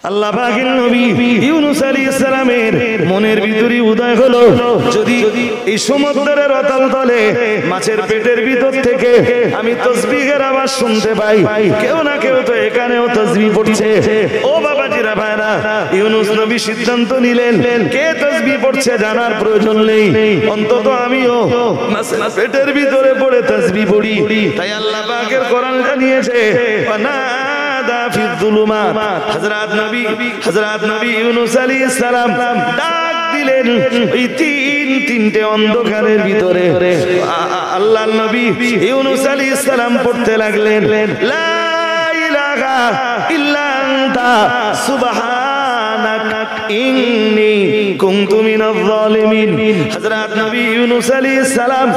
আল্লাহ পাকের নবী ইউনূস আলাইহিস সালামের মনের ভিতরে উদয় হলো, যদি এই সমুদ্রের অতল তলে মাছের পেটের ভিতর থেকে আমি তাসবিহের আওয়াজ শুনতে পাই, কেউ না কেউ তো এখানেও তাসবিহ পড়ছে। ও বাবাজিরা ভাইরা, ইউনূস নবী সিদ্ধান্ত নিলেন কে তাসবিহ পড়ছে জানার প্রয়োজন নেই, অন্তত আমিও মাছের পেটের ভিতরে পড়ে তাসবিহ পড়ি। তাই আল্লাহ পাকের কোরআন জানিয়েছে, হযরত নবী ইউনূস আলাইহিস সালাম ডাক দিলেন ওই তিনটে অন্ধকারের ভিতরে। আল্লাহর নবী ইউনূস আলাইহিস সালাম পড়তে লাগলেন, লা ইলাহা ইল্লা আনতা সুবহানাক ইন্নী কুনতু মিনাজ জালিমিন। হযরত নবী ইউনূস আলাইহিস সালাম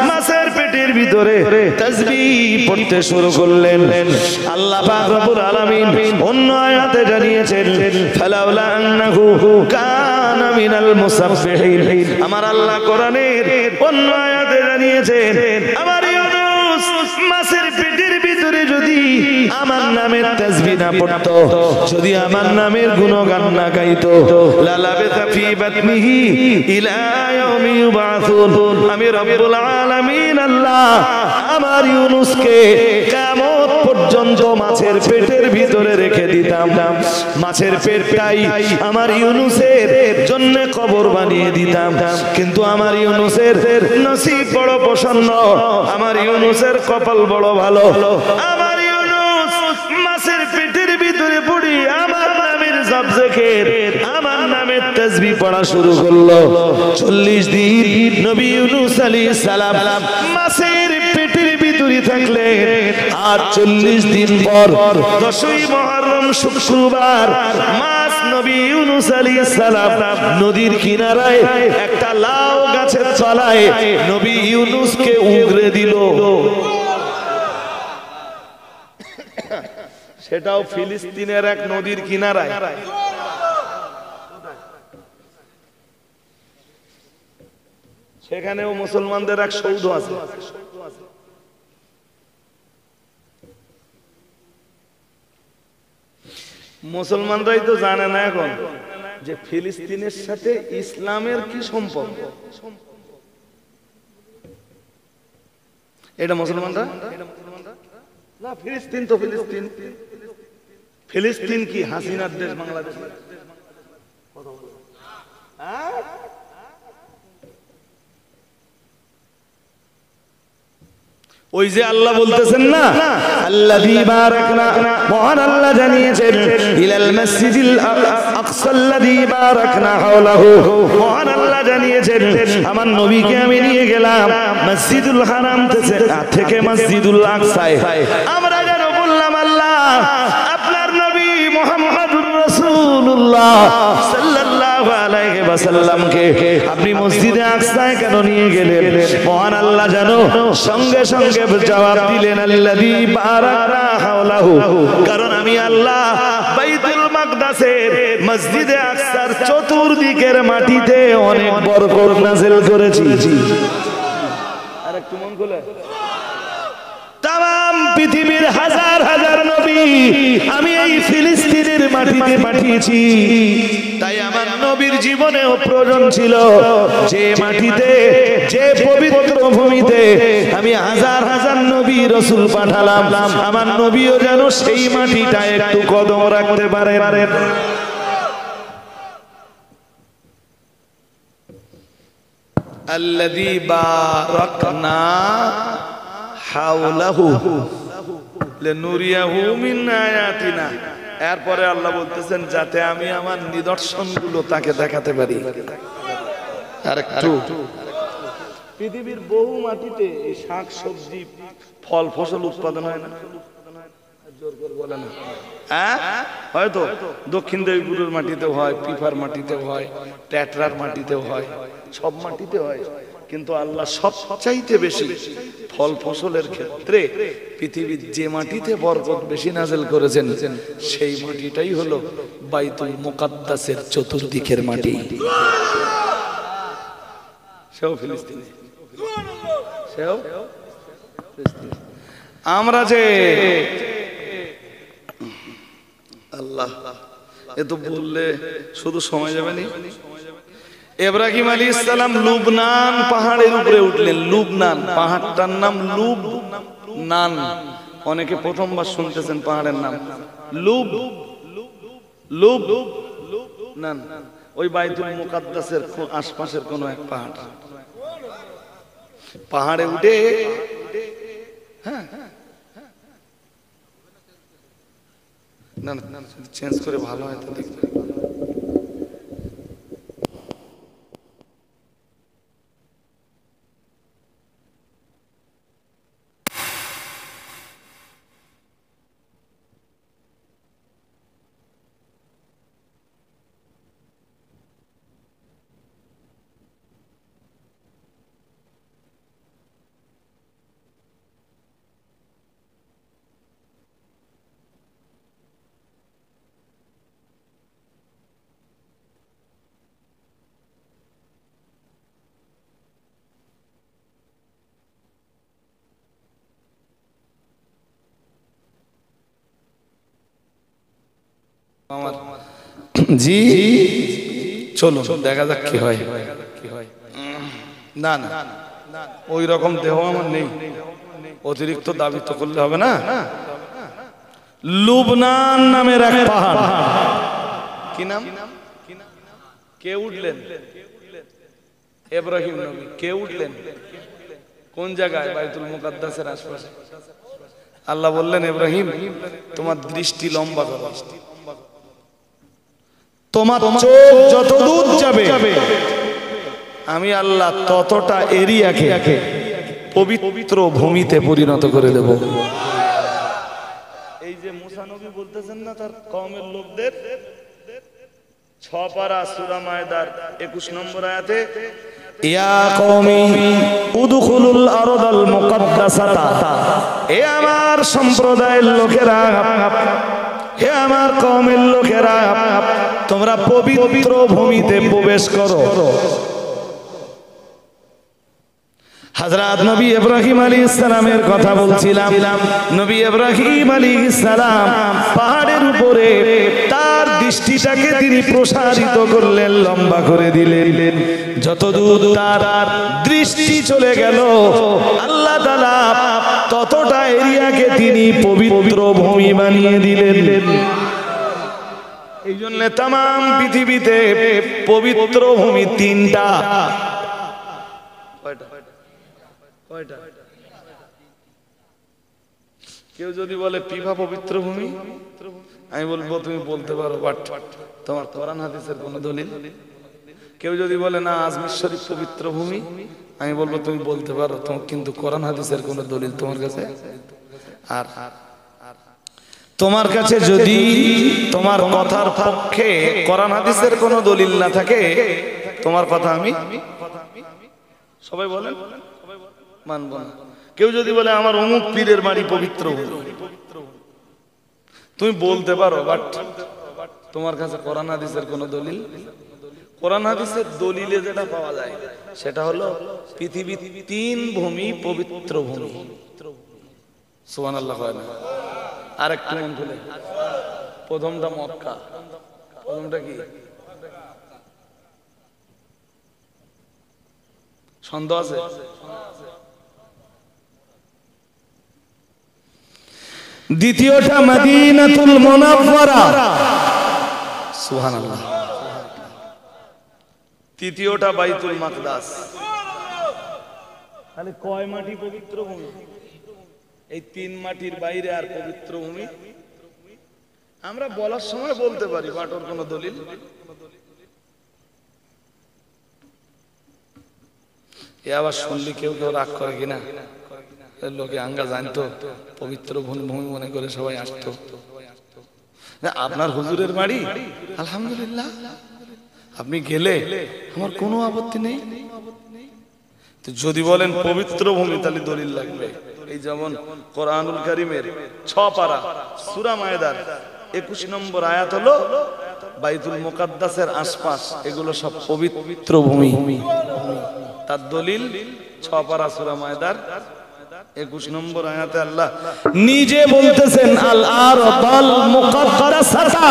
মাছের পেটের ভিতরে তাসবিহ পড়তে শুরু করলেন। আল্লাহ পাক রব্বুল আলামিন অন্য আয়াতে জানিয়েছেন, ফালাউলা আন্নাহু কানা মিনাল মুসাব্বিহিন। আমার আল্লাহ কোরআনের অন্য আয়াতে জানিয়েছেন, আমার ইউনূস মাছের পেটের ভিতরে যদি আমার নামের তাসবিহ না পড়তো, যদি আমার নামের গুণগান না গাইতো, লালাবিসা ফি বাতনিহি ইলা ইয়াউমি ইউবাসুন। আমি রব্বুল আলামিন আল্লাহ আমার ইউনূসকে কিয়ামত পর্যন্ত মাছের পেটের ভিতরে রেখে দিতাম। মাছের পেটটাই আমার ইউনূসের জন্য কবর বানিয়ে দিতাম। কিন্তু আমার ইউনূসের নসিব বড় প্রসন্ন, আমার ইউনূসের কপাল বড় ভালো। আমার ইউনূস মাছের পেটের ভিতরে পড়ি আমার নামের জপজিকির, আমার নামের তাসবিহ পড়া শুরু করলো। 40 দিন নবী ইউনূস আলাইহিস সালাম মাছের পেটের ভিতরে থাকলেন। আর 40 দিন পর 10ই মুহররম শুক্রবার মাস নবী ইউনূস আলাইহিস সালাম নদীর কিনারায় একটা লাউ গাছের তলায় নবী ইউনূসকে উগরে দিল। সেটাও ফিলিস্তিনের এক নদীর কিনারায়। সেখানেও মুসলমানদের এক সৌধ আছে। মুসলমানরাই তো জানে না এখন যে ফিলিস্তিনের সাথে ইসলামের কি সম্পর্ক। এটা মুসলমানরা না, ফিলিস্তিন তো ফিলিস্তিন। ফিলিস্তিন কি হাসিনার দেশ বাংলাদেশ? ওই যে আল্লাহ বলতেছেন না, আল্লাযী বারাকনা, মহান আল্লাহ জানিয়েছেন, ইলাল মসজিদিল আকসাল্লাযী বারাকনা হাওলাহু। মহান আল্লাহ জানিয়েছেন আমার নবীকে আমি নিয়ে গেলাম মসজিদুল হারাম থেকে মসজিদুল আকসায়। আমরা যেন বললাম, আল্লাহ আপনার নবী মুহাম্মদুর রাসূলুল্লাহ সাল্লাল্লাহু আলাইহি ওয়াসাল্লামকে আপনি মসজিদে আকসায় কেন নিয়ে গেলেন? মহান আল্লাহ জানো সঙ্গে সঙ্গে জবাব দিলেন, আল্লাযী বারাকনা হাওলাহু। কারণ আমি আল্লাহ বাইতুল মাকদাসের মসজিদে আকসার চতুর্দিকের মাটিতে অনেক বরকত নাযিল করেছি। আরেকটু মন খুলে, তাম পৃথিবীর হাজার হাজার নবী আমি এই ফিলিস্তিনের মাটিতে পাঠিয়েছি। তাই আমার নবীর জীবনেও প্রয়োজন ছিল যে মাটিতে, যে পবিত্র ভূমিতে আমি হাজার হাজার নবী রাসূল পাঠালাম, আমার নবীও যেন সেই মাটিটা একটু কদম রাখতে পারেন। আল্লাযী বারাকনা হাওলাহু লিনুরিয়াহু মিন আয়াতিনা। এরপরে আল্লাহ বলতেছেন যাতে আমি আমার নিদর্শনগুলো তাকে দেখাতে পারি। আরেকটু, পৃথিবীর বহু মাটিতে এই শাক সবজি ফল ফসল উৎপাদন হয় না, জোর করে বলে না, হয়তো দক্ষিণ দেবীপুরের মাটিতেও হয়, পিফার মাটিতেও হয়, ট্যাটরার মাটিতেও হয়, সব মাটিতে হয়। কিন্তু আল্লাহ সবচাইতে বেশি ফল ফসলের ক্ষেত্রে পৃথিবীর যে মাটিতে বরকত বেশি নাযিল করেছেন সেই মাটিটাই হলো বাইতুল মুকাদ্দাসের চতুর্দিকের মাটি। সেও ফিলিস্তিন। আমরা যে আল্লাহ এ তো বললে শুধু সময় যাবে না। ইব্রাহিম আলাইহিস সালাম লুবনান পাহাড়ের উপরে উঠলেন। লুবনান পাহাড়টার নাম লুবনান। অনেকে প্রথমবার শুনতেছেন পাহাড়ের নাম লুবনান। ওই বাইতুল মুকাদ্দাসের আশপাশের কোন এক পাহাড়। পাহাড়ে উঠে হ্যাঁ না চেঞ্জ করে ভালো হয় তো দেখতে। জি চলো দেখা যাক কি হয়। না না ওই রকম দেহ আমার নেই, অতিরিক্ত দাবি তো করলে হবে না। লুবনান নামের এক পাহাড়। কি নাম? কে উঠলেন? ইব্রাহিম নবী। কে উঠলেন? কোন জায়গায়? বাইতুল মুকাদ্দাসের আশপাশে। আল্লাহ বললেন, ইব্রাহিম তোমার দৃষ্টি লম্বা করো, তোমার চোখ যত দূর যাবে আমি আল্লাহ ততটা এরিয়াকে পবিত্র ভূমিতে পরিণত করে দেব। এই যে মুসা নবী বলতেছেন না তার কওমের লোকদের, 6 পারা সূরা মায়দার 21 নম্বর আয়াতে, ইয়া কওমি উদখুলুল আরদাল মুকাদ্দাসাতা, হে আমার সম্প্রদায়ের লোকেরা, হে আমার কওমের লোকেরা, তোমরা পবিত্র ভূমিতে প্রবেশ করো। হযরত নবী ইব্রাহিম আলাইহিস সালামের কথা বলছিলাম। নবী ইব্রাহিম আলাইহিস সালাম পাহাড়ের উপরে তার দৃষ্টিটাকে তিনি প্রসারিত করলেন, লম্বা করে দিলেন। যতদূর তার দৃষ্টি চলে গেল আল্লাহ তাআলা ততটা এরিয়াকে তিনি পবিত্র ভূমি বানিয়ে দিলেন। এই জন্য তাম পৃথিবীতে পবিত্র ভূমি 3টা। কয়টা? কেউ যদি বলে পিফা পবিত্র ভূমি, আমি বলবো তুমি বলতে পারো, বাট তোমার কোরআন হাদিসের কোন দলিল? কেউ যদি বলে না আজমির শরীফ পবিত্র ভূমি, আমি বলবো তুমি বলতে পারো, কিন্তু কোরআন হাদিসের কোন দলিল তোমার কাছে? আর তোমার কাছে যদি তোমার কথার পক্ষে কোরআন হাদিসের কোন দলিল না থাকে, তোমার কথা আমি সবাই বলেন মানব না। কেউ যদি বলে আমার অমুক পীরের বাড়ি পবিত্র ভূমি, তুমি বলতে পারো, বাট তোমার কাছে কোরআন হাদিসের কোন দলিল? কোরআন হাদিসের দলিলে যেটা পাওয়া যায় সেটা হলো পৃথিবীর 3 ভূমি পবিত্র ভূমি। সুবহানাল্লাহ। আরেকটু মন খুলে, প্রথমটা মক্কা। প্রথমটা কি? সন্দেহ আছে? দ্বিতীয়টা মদিনাতুল মুনাওয়ারা। সুবহানাল্লাহ। তৃতীয়টা বাইতুল মাকদাস। তাহলে কয় মাটি পবিত্র ভূমি? এই 3 মাটির বাইরে আর পবিত্র ভূমি আমরা বলার সময় বলতে পারি, বাট ওর কোন দলিল? এ আবার শুনলি কেউ রাগ করে কিনা? লোকে আঙ্গা জানতো পবিত্র ভূমি মনে করে সবাই আসতো। আপনার হুজুরের বাড়ি, আলহামদুলিল্লাহ, আপনি গেলে আমার কোনো আপত্তি নেই। যদি বলেন পবিত্র ভূমি তাহলে দলিল লাগবে। এই যেমন কোরআনুল কারীমের 6 পারা সূরা মায়দার 21 নম্বর আয়াত হলো বাইতুল মুকাদ্দাসের আশপাশ এগুলো সব পবিত্র ভূমি। তার দলিল 6 পারা সূরা মায়দার 21 নম্বর আয়াতে আল্লাহ নিজে বলতেছেন, আল আরদাল মুকাদ্দাসাতা,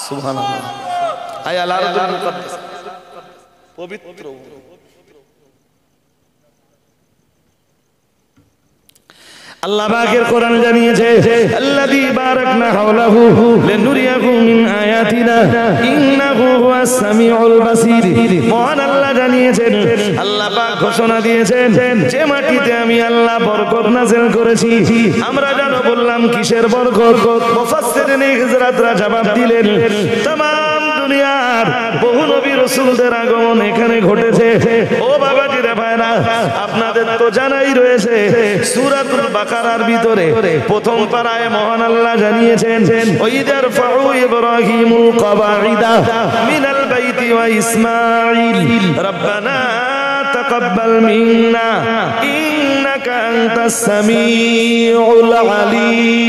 সুবহানাল্লাহ। আয় আল আরদুল মুকদ্দাস, পবিত্র। আল্লাহ পাকের কোরআন জানিয়েছে আল্লাযী বারাকনা হাওলাহু লিনুরিয়াহু মিন আয়াতিনা ইন্নাহু হুয়াস সামিউল বাসীর। মহান আল্লাহ জানিয়েছেন, আল্লাহ পাক ঘোষণা দিয়েছেন যে মাটিতে আমি আল্লাহ বরকত নাযিল করেছি। আমরা জানো বললাম কিসের বরকত? মুফাসসিরিনে হিজরাতরা জবাব দিলেন তাম দুনিয়ার বহু নবী রাসূলদের আগমন এখানে ঘটেছে। ও বাবাজিরা ভাইরা, আপনাদের তো জানাই রয়েছে সূরাতুল বাকারার ভিতরে প্রথম পারায় মহান আল্লাহ জানিয়েছেন ওয়াইদার ফাউ ইব্রাহিমুল কওয়াইদা মিনাল বাইতি ওয়া ইসমাঈল রব্বানা তাকাব্বাল মিন্না ইন্নাকা আনতাস সামিউল আলীম।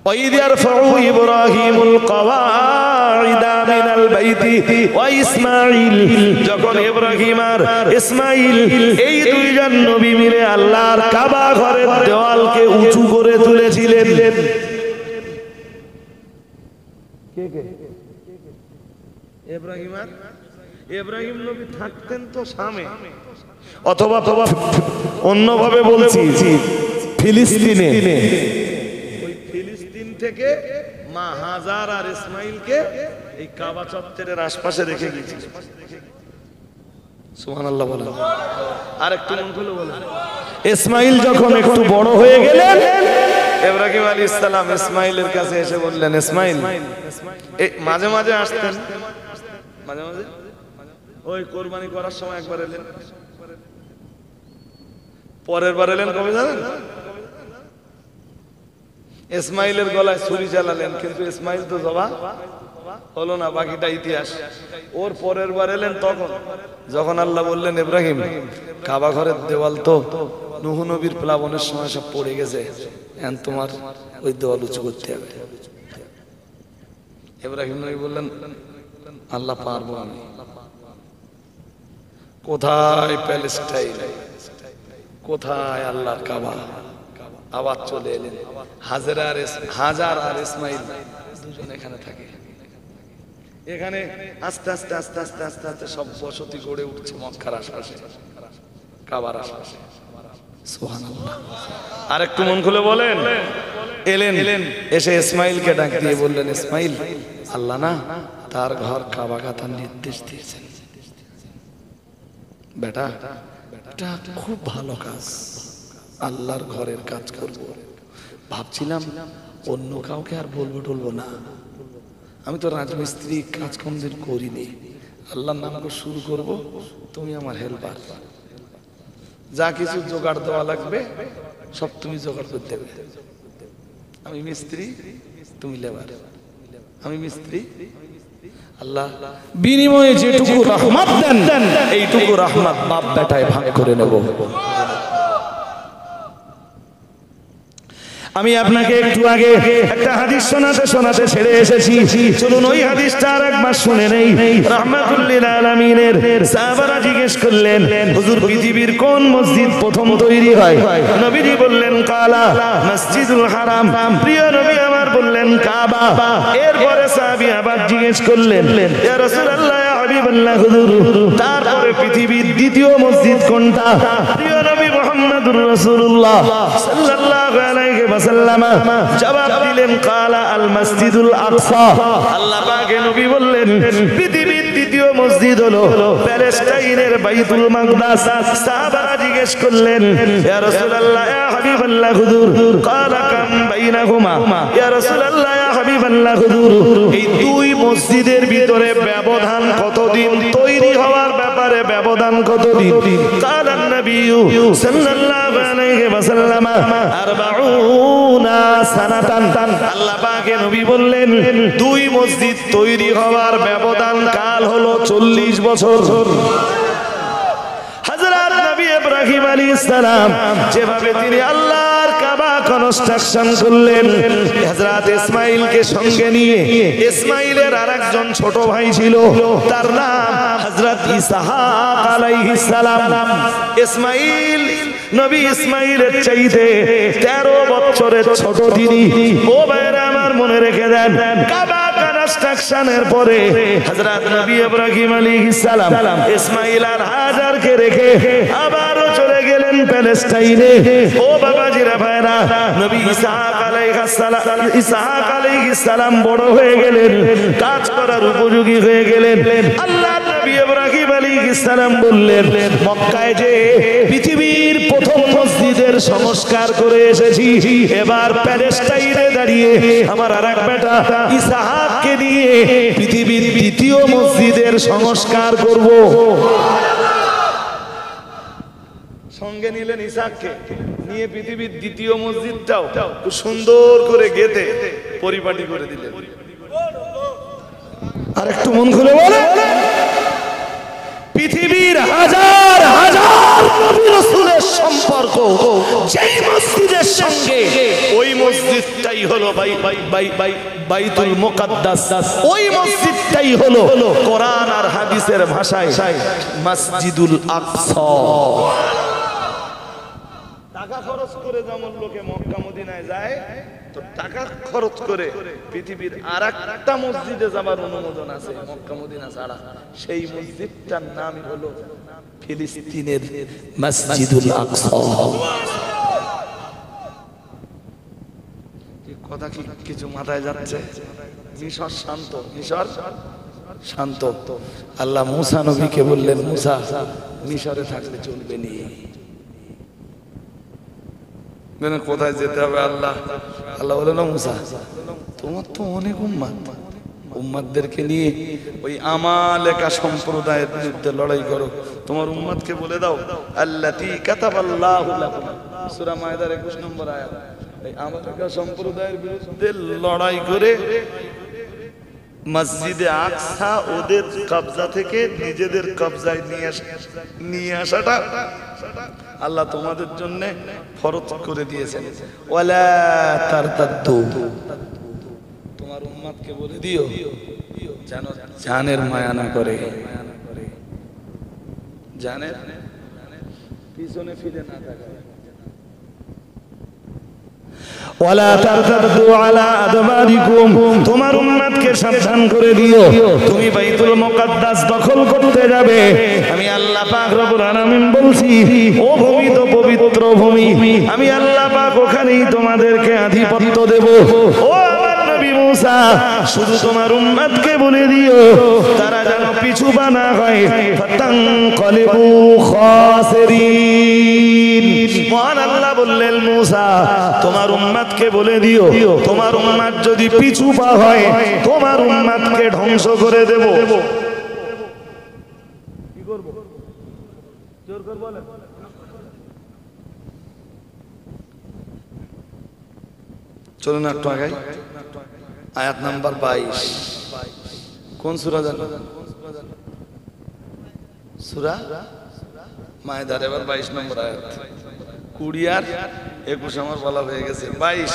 وَإِذْ يَرْفَعُ إِبْرَاهِيمُ الْقَوَاعِدَ مِنَ الْبَيْتِ وَإِسْمَاعِيلُ, যখন ইব্রাহিম আর ইসমাঈল এই দুইজন নবী মিলে আল্লাহর কাবা ঘরের দেওয়ালকে উঁচু করে তুলেছিলেন। ইব্রাহিম নবী থাকতেন তো শামে, অথবা অন্যভাবে বলছি ফিলিস্তিনে। থেকে মা হাজার আর ইসমাইলকে এই কাবা চত্বরের আশপাশে রেখে গিয়েছিল। সুবহানাল্লাহ বলেন। আর একটু মন খুলে বলেন, ইসমাইল যখন একটু বড় হয়ে গেলেন, ইব্রাহিম আলাইহিস সালাম ইসমাইলের কাছে এসে বললেন, ইসমাইল মাঝে মাঝে আসতেন, মাঝে মাঝে ওই কুরবানি করার সময় একবার এলেন, পরের বার এলেন কবে জানেন? ইসমাইলের গলায় ছুরি চালালেন, কিন্তু ইসমাইল তো জবাব হলো না, বাকিটা ইতিহাস। ওর পরের বার এলেন তখন যখন আল্লাহ বললেন ইব্রাহিম কাবা ঘরের দেওয়াল তো নূহ নবীর প্লাবনের সময় সব পড়ে গেছে, এখন তোমার ওই দেওয়াল উঁচু করতে হবে। ইব্রাহিম নবী বললেন আল্লাহ পারবো আমি। কোথায় প্যালেস্টাইন, কোথায় আল্লাহর কাবা? আবার চলে এলেন। হাজার আর ইসমাইল দুজন এখানে থাকে। এখানে আস্তে আস্তে আস্তে আস্তে আস্তে আস্তে সব বসতি গড়ে উঠছে মক্কার আশপাশে, কাবার আশপাশে। সুবহানাল্লাহ। আর একটু মন খুলে বলেন, এলেন, এসে ইসমাইলকে ডাক দিয়ে বললেন, ইসমাইল আল্লাহ না তার ঘর কাবা গাথার নির্দেশ দিয়েছেন। বেটা এটা খুব ভালো কাজ, আল্লাহর ঘরের কাজ করব। ভাবছিলাম অন্য কাউকে আর বলবো না, আমি তো রাজমিস্ত্রি কাজ কোনদিন করিনি, আল্লাহর নাম করে শুরু করব, তুমি আমার হেল্পার, যা কিছু জোগাড় দেওয়া লাগবে সব তুমি জোগাড় করতে দেবে। আমি মিস্ত্রি, তুমি লেবার। আমি মিস্ত্রি, আল্লাহ বিনিময়ে যেটুকু রহমত দেন এইটুকু রহমত বাপ বেটায় ভাগ করে নেব। আমি আপনাকে একটু আগে একটা হাদিস শোনাতে ছেড়ে এসেছি, চলুন ওই হাদিসটা আরেকবার শুনে নেই। রাহমাতুল লিল আলামিনের সাহাবারা জিজ্ঞেস করলেন, হুজুর পৃথিবীর কোন মসজিদ প্রথম তৈরি হয়? নবীজি বললেন কালা মসজিদুল হারাম। প্রিয় নবী আমার বললেন কাবা। এরপরে সাহাবী আবার জিজ্ঞেস করলেন, ইয়া রাসূলুল্লাহ ইয়া হাবিবাল্লাহ হুজুর তারপরে পৃথিবীর দ্বিতীয় মসজিদ কোনটা? প্রিয় নবী মুহাম্মদুর রাসূলুল্লাহ সাল্লাল্লাহু আলাইহি ওয়াসাল্লাম জবাব দিলেন কালা আল মসজিদুল আকসা। আল্লাহ পাকের নবী বললেন পৃথিবীর দ্বিতীয় মসজিদ হলো প্যালেস্টাইনের বাইতুল মাকদাস। সাহাবারা জিজ্ঞেস করলেন, ইয়া রাসূলুল্লাহ ইয়া হাবিবাল্লাহ হুজুর কালা কাম বাইনাহুমা? ইয়া রাসূলুল্লাহ ইয়া হাবিবাল্লাহ হুজুর এই দুই মসজিদের ভিতরে ব্যবধান কতদিন? তৈরি হওয়ার ব্যাপারে ব্যবধান কতদিন? কালা নবী সাল্লাল্লাহু আলাইহি ওয়াসাল্লাম 40 সানাতান। আল্লাহ পাকের নবী বললেন দুই মসজিদ তৈরি হওয়ার ব্যবধান কাল হলো 40 বছর। হযরত নবী ইব্রাহিম আলাইহিস সালাম যেভাবে তিনি আল্লাহর কাবা কনস্ট্রাকশন করলেন, হযরত ইসমাঈলকে সঙ্গে নিয়ে, ইসমাঈলের আরেকজন ছোট ভাই ছিল, তার নাম হযরত ইসহাক আলাইহিস সালাম। ইসমাঈল নবী ইসমাইলের চাইতে 13 বছরের ছোট তিনি। ও ভাইরা আমার মনে রেখে দেন, কাবা কনস্ট্রাকশনের পরে হযরত নবী ইব্রাহিম আলাইহিস সালাম ইসমাইল আর হাজারকে রেখে আবারও চলে গেলেন প্যালেস্টাইনে। ও বাবাজিরা ভাইরা, নবী ইসহাক আলাইহিস সালাম বড় হয়ে গেলেন, কাজ করার উপযোগী হয়ে গেলেন। আল্লাহ নবী ইব্রাহিম আলাইহিস সালাম বললেন, মক্কায় যে পৃথিবীর প্রথম মসজিদের সংস্কার করে এসেছি, এবার প্যালেস্টাইনে দাঁড়িয়ে আমার আরেক বেটা ইসহাককে নিয়ে পৃথিবীর দ্বিতীয় মসজিদের সংস্কার করব। সঙ্গে নিলেন ইসহাককে, নিয়ে পৃথিবীর দ্বিতীয় মসজিদটাও খুব সুন্দর করে গেঁথে পরিপাটি করে দিলেন। আর একটু মন খুলে বলে, পৃথিবীর হাজার হাজার নবী রাসূলের সম্পর্ক যেই মসজিদের সঙ্গে, ওই মসজিদটাই হলো বাইতুল মুকাদ্দাস। ওই মসজিদটাই হলো কোরআন আর হাদিসের ভাষায় মসজিদুল আকসা। টাকা খরচ করে যেমন লোকে মক্কা মদিনায় যায়, তো টাকা খরচ করে পৃথিবীর আরেকটা মসজিদে যাবার অনুমোদন আছে মক্কা মদিনা ছাড়া। সেই মসজিদটার নাম হলো ফিলিস্তিনের মসজিদুল আকসা। কথা কি কিছু মাথায় যাচ্ছে? মিশর শান্ত, মিশর শান্ত। আল্লাহ মুসা নবীকে বললেন, মুসা মিশরে থাকলে চলবে নি, কোথায় যেতে হবে? আল্লাহ বলেন, মুসা তোমার তো অনেক উম্মাদদেরকে নিয়ে ওই আমালেকা সম্প্রদায়ের বিরুদ্ধে লড়াই করো। তোমার উম্মাদকে বলে দাও, আল্লাতী কাতাবাল্লাহু লাকুম, সূরা মায়েদার 21 নম্বর আয়াত। এই আমালেকা সম্প্রদায়ের বিরুদ্ধে লড়াই করে মসজিদে আকসা ওদের কবজা থেকে নিজেদের কবজায় নিয়ে আসাটা আল্লাহ তোমাদের জন্য ফরজ করে দিয়েছেন। ওয়ালা তারতাদ্দু, তোমার উম্মতকে বলে দিও যেন জানের মায়া না করে, জানের পিছনে ফিরে না তাকায়। ওয়ালা তারতাদু আলা আদবারিকুম, তোমার উম্মতকে সাবধান করে দিও, তুমি বাইতুল মুকাদ্দাস দখল করতে যাবে। আমি আল্লাহ পাক রব্বুল আলামিন বলছি, ও ভূমি তো পবিত্র ভূমি, আমি আল্লাহ পাক ওখানেই তোমাদেরকে আধিপত্য দেব। ও আমার নবী মুসা, শুধু তোমার উম্মতকে বলে দিও তারা যেন পিছু পা না হয়। ফাতানকালিবু খাসিরিন। মহান আল্লাহ বললেন, মুসা তোমার উম্মতকে বলে দিও, তোমার উম্মত যদি পিছু পা হয় তোমার উম্মতকে ধ্বংস করে দেব। কি করব? জোর করে বলেন। চলুন একটু আগাই। আয়াত নাম্বার 22, কোন সূরা জানো? সূরা মায়েদার, এবার 22 নম্বর আয়াত। 20 আর 21 আমার বলা হয়ে গেছে। 22,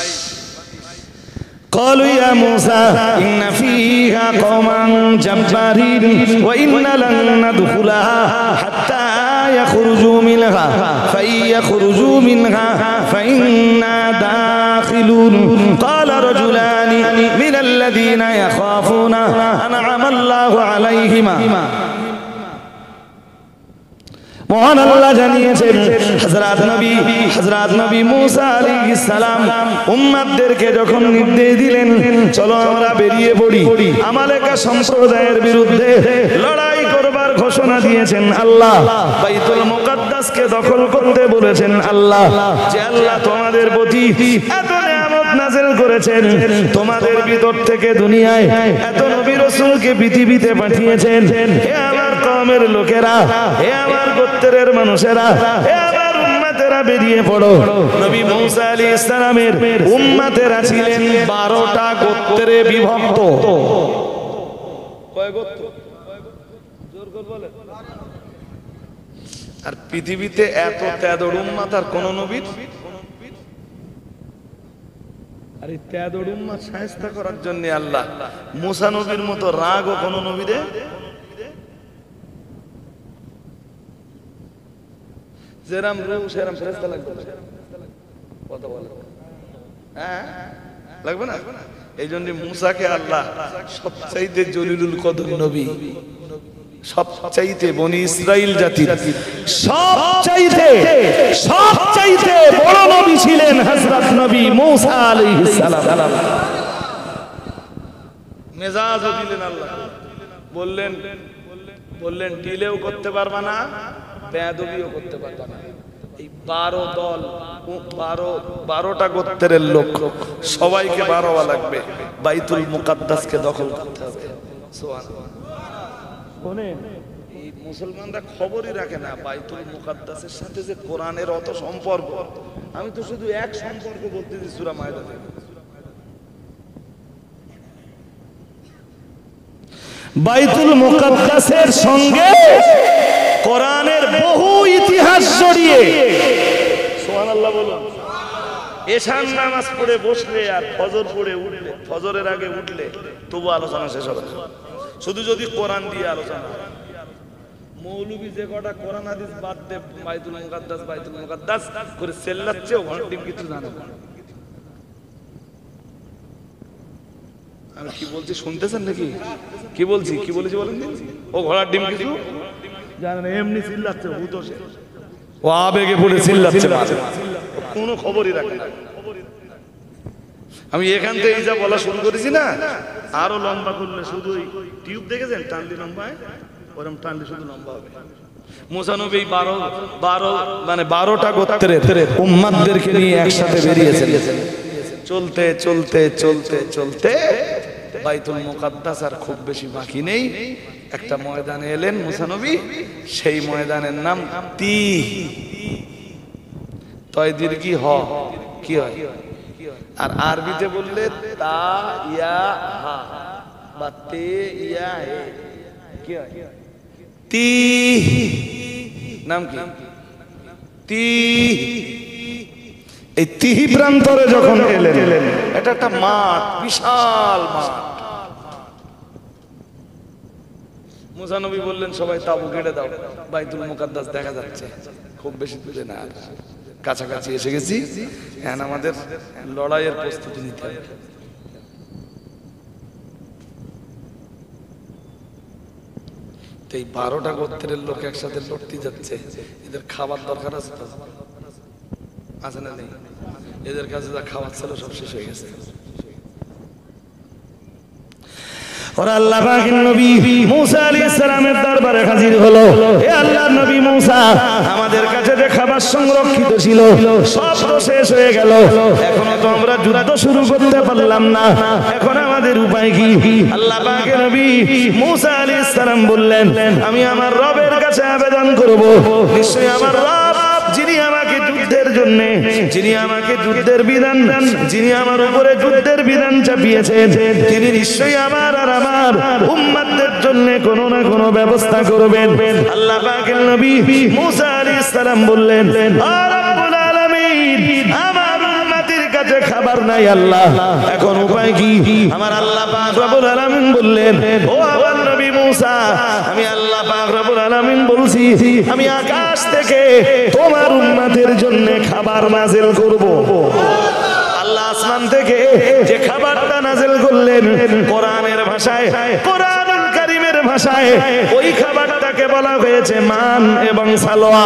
قالوا يا موسى إن فيها قوما جبارين وإنا لن ندخلها حتى يخرجوا منها فإن يخرجوا منها فإنا داخلون قال رجلان من الذين يخافون أنعم الله عليهما। মহান আল্লাহ জানিয়েছেন, হযরত নবী মুসা আলাইহিস সালাম উম্মতদেরকে যখন নির্দেশ দিলেন, চলো আমরা বেরিয়ে পড়ি, আমালেকা সম্প্রদায়ের বিরুদ্ধে লড়াই করবার ঘোষণা দিয়েছেন আল্লাহ। বাইতুল মুকাদ্দাসকে দখল করতে বলেছেন আল্লাহ। যে আল্লাহ তোমাদের প্রতি এত নিয়ামত নাযিল করেছেন, তোমাদের ভিতর থেকে দুনিয়ায় এত নবী রাসূলকে পৃথিবীতে পাঠিয়েছেন। হে আমার কওমের লোকেরা, হে আমার গোত্রের মানুষেরা, হে আমার উম্মতেরা, বেরিয়ে পড়ো। নবী মুসা আলাইহিস সালামের উম্মতেরা ছিলেন 12টা গোত্রে বিভক্ত। কয় গোত্র? জোর করে বলেন। আর পৃথিবীতে এত তেদর উম্মত আর কোন নবীর? আর এই তেদর উম্মত শায়েস্তা করার জন্য আল্লাহ মুসা নবীর মতো রাগ ও কোন নবীরে যেরাম রূপ সেরাম ফেরেশতা লাগবে, কথা বলে হ্যাঁ লাগবে না? এই জন্য মুসাকে আল্লাহ সবচাইতে জলিলুল কদর নবী, সবচাইতে বনি ইসরাইল জাতির সবচাইতে বড় নবী ছিলেন হযরত নবী মুসা আলাইহিস সালাম। মেজাজও দিলেন আল্লাহ, বললেন ডিলেও করতে পারবা না, বেয়াদবিও করতে পারবা না। এই 12 দল 12টা গোত্রের লোক সবাইকে 12 লাগবে, বাইতুল মুকাদ্দাসকে দখল করতে হবে। সুবহানাল্লাহ। এই মুসলমানরা খবরই রাখে না বাইতুল মুকাদ্দাসের সাথে যে কোরআনের অত সম্পর্ক। আমি তো শুধু এক সম্পর্ক বলতেছি সূরা মায়দা থেকে। বাইতুল মুকাদ্দাসের সঙ্গে কোরআনের বহু ইতিহাস জড়িয়ে। সুবহানাল্লাহ বলুন। এশার নামাজ পড়ে বসলে আর ফজর পড়ে উঠলে, ফজরের আগে উঠলে তবু আলোচনা শেষ হবে না, শুধু যদি কোরআন দিয়ে আলোচনা। মৌলবী যে কটা কোরআন হাদিস বাদ দে বাইতুল মুকাদ্দাস করে চেল্লাচ্ছে, ওখানে ডিম কিছু জানে না। আমি কি বলছি শুনতেছেন নাকি? কি বলেছি বলেন? ও ঘোড়ার ডিম কিছু জানে না, এমনি চিল্লাচ্ছে, ও আবেগে পড়ে চিল্লাচ্ছে, কোনো খবরই রাখে না। আমি এখান থেকে যা বলা শুরু করেছি না, আরো লম্বা করলে শুধু টিউব দেখেছেন টানলি লম্বায়, ওরকম টানলে শুধু লম্বা হবে। মুসা নবী 12টা গোত্রের উম্মতদেরকে নিয়ে একসাথে বেরিয়েছেন। চলতে চলতে চলতে চলতে বাইতুল মুকাদ্দাস আর খুব বেশি বাকি নেই, একটা ময়দানে এলেন মুসা নবী। সেই ময়দানের নাম তয় দীর্ঘি হ, কি হয়? আর আরবিতে বললে তা ইয়া হা বা তে ইয়া হে, কি হয়? তি নাম কি? তি। এই তিহি প্রান্তরে যখন এলেন, এটা একটা মাঠ, বিশাল মাঠ। মুসা নবী বললেন সবাই তাবু গেড়ে দাও, বাইতুল মুকাদ্দাস দেখা যাচ্ছে, খুব বেশি দূরে না, কাছাকাছি এসে গেছি, এখন আমাদের লড়াইয়ের প্রস্তুতি নিতে হবে। এই 12টা গোত্রের লোক একসাথে লড়তে যাচ্ছে, এদের খাবার দরকার আছে তো, আছে না নেই? এদের কাছে যা খাবার ছিল সব শেষ হয়ে গেছে। ওরা আল্লাহ পাকের নবী মুসা আলাইহিস সালামের দরবারে হাজির হলো। হে আল্লাহর নবী মুসা, আমাদের কাছে যে খাবার সংরক্ষিত ছিল সব তো শেষ হয়ে গেল, এখনো তো আমরা যুদ্ধ শুরু করতে পারলাম না, এখন আমাদের উপায় কি? আল্লাহ পাকের নবী মুসা আলাইহিস সালাম বললেন, আমি আমার রবের কাছে আবেদন করব, নিশ্চয়ই আমার রব যিনি আমাকে যুদ্ধের জন্য, যিনি আমাকে যুদ্ধের বিধান, যিনি আমার উপরে যুদ্ধের বিধান চাপিয়েছেন, তিনি নিশ্চয়ই আমার আর আমার উম্মতদের জন্য কোনো না কোনো ব্যবস্থা করবেন। আল্লাহ পাকের নবী মুসা আলাইহিস সালাম বললেন, ও রব্বুল আলামিন, আমার উম্মতের কাছে খাবার নাই আল্লাহ, এখন উপায় কি? আমার আল্লাহ পাক রব্বুল আলামিন বললেন, ও আমার নবী মুসা, আমি আল্লাহ পাক রব্বুল আলামিন বলছি, আমি আকাশ থেকে তোমার উম্মতের জন্য খাবার নাযিল করব। আল্লাহ আসমান থেকে যে খাবারটা নাযিল করলেন কোরআনের ভাষায়, কোরআনুল কারীমের ভাষায়, ওই খাবারটাকে বলা হয়েছে মান এবং সালোয়া।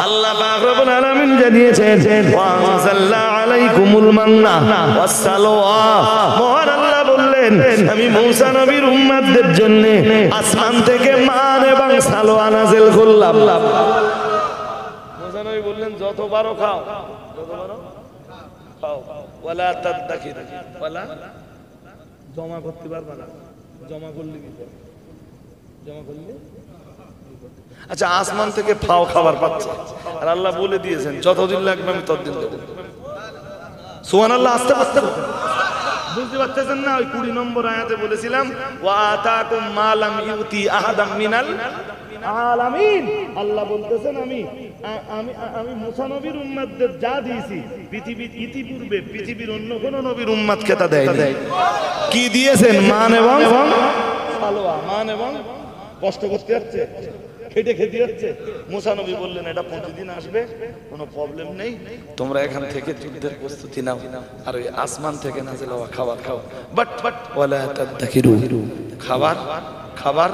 আল্লাহ পাক রব্বুল আলামিন জানিয়েছেন, ওয়া আনজালনা আলাইকুমুল মান্না ওয়াস সালোয়া। মহান আল্লাহ বললেন, আমি মুসা নবীর উম্মতদের জন্য আসমান থেকে মান এবং সালোয়া নাযিল করলাম। মুসা নবী বললেন, যত বারো খাও, যত বারো খাও, ওয়ালা তাদাকির, ওয়ালা জমা করতে পারবে না, জমা করলে কি করবে? জমা করলে আচ্ছা, আসমান থেকে ফাও খাবার পাচ্ছে, আর আল্লাহ বলে দিয়েছেন যতদিন লাগবে আমি ততদিন দেবো। সুবহানাল্লাহ। আস্তে আস্তে বুঝতে পারতেছেন না? ওই 20 নম্বর আয়াতে বলেছিলাম, ওয়া আতাকুম মা লাম ইউতি আহাদাম মিনাল আলামিন। আল্লাহ বলতেছেন, আমি মুসা নবীর উম্মতদের যা দিয়েছি পৃথিবীর ইতিপূর্বে পৃথিবীর অন্য কোন নবীর উম্মতকে তা দেয়নি। কি দিয়েছেন? মান এবং সালোয়া। মান এবং কষ্ট করতে যাচ্ছে, খেটে খেতে হচ্ছে। মুসা নবী বললেন এটা প্রতিদিন আসবে, কোনো প্রবলেম নেই, তোমরা এখান থেকে যুদ্ধের প্রস্তুতি নাও, আর ওই আসমান থেকে নাজিল হওয়া খাবার খাও। বাট ওয়ালা তাদাকিরু, খাবার খাবার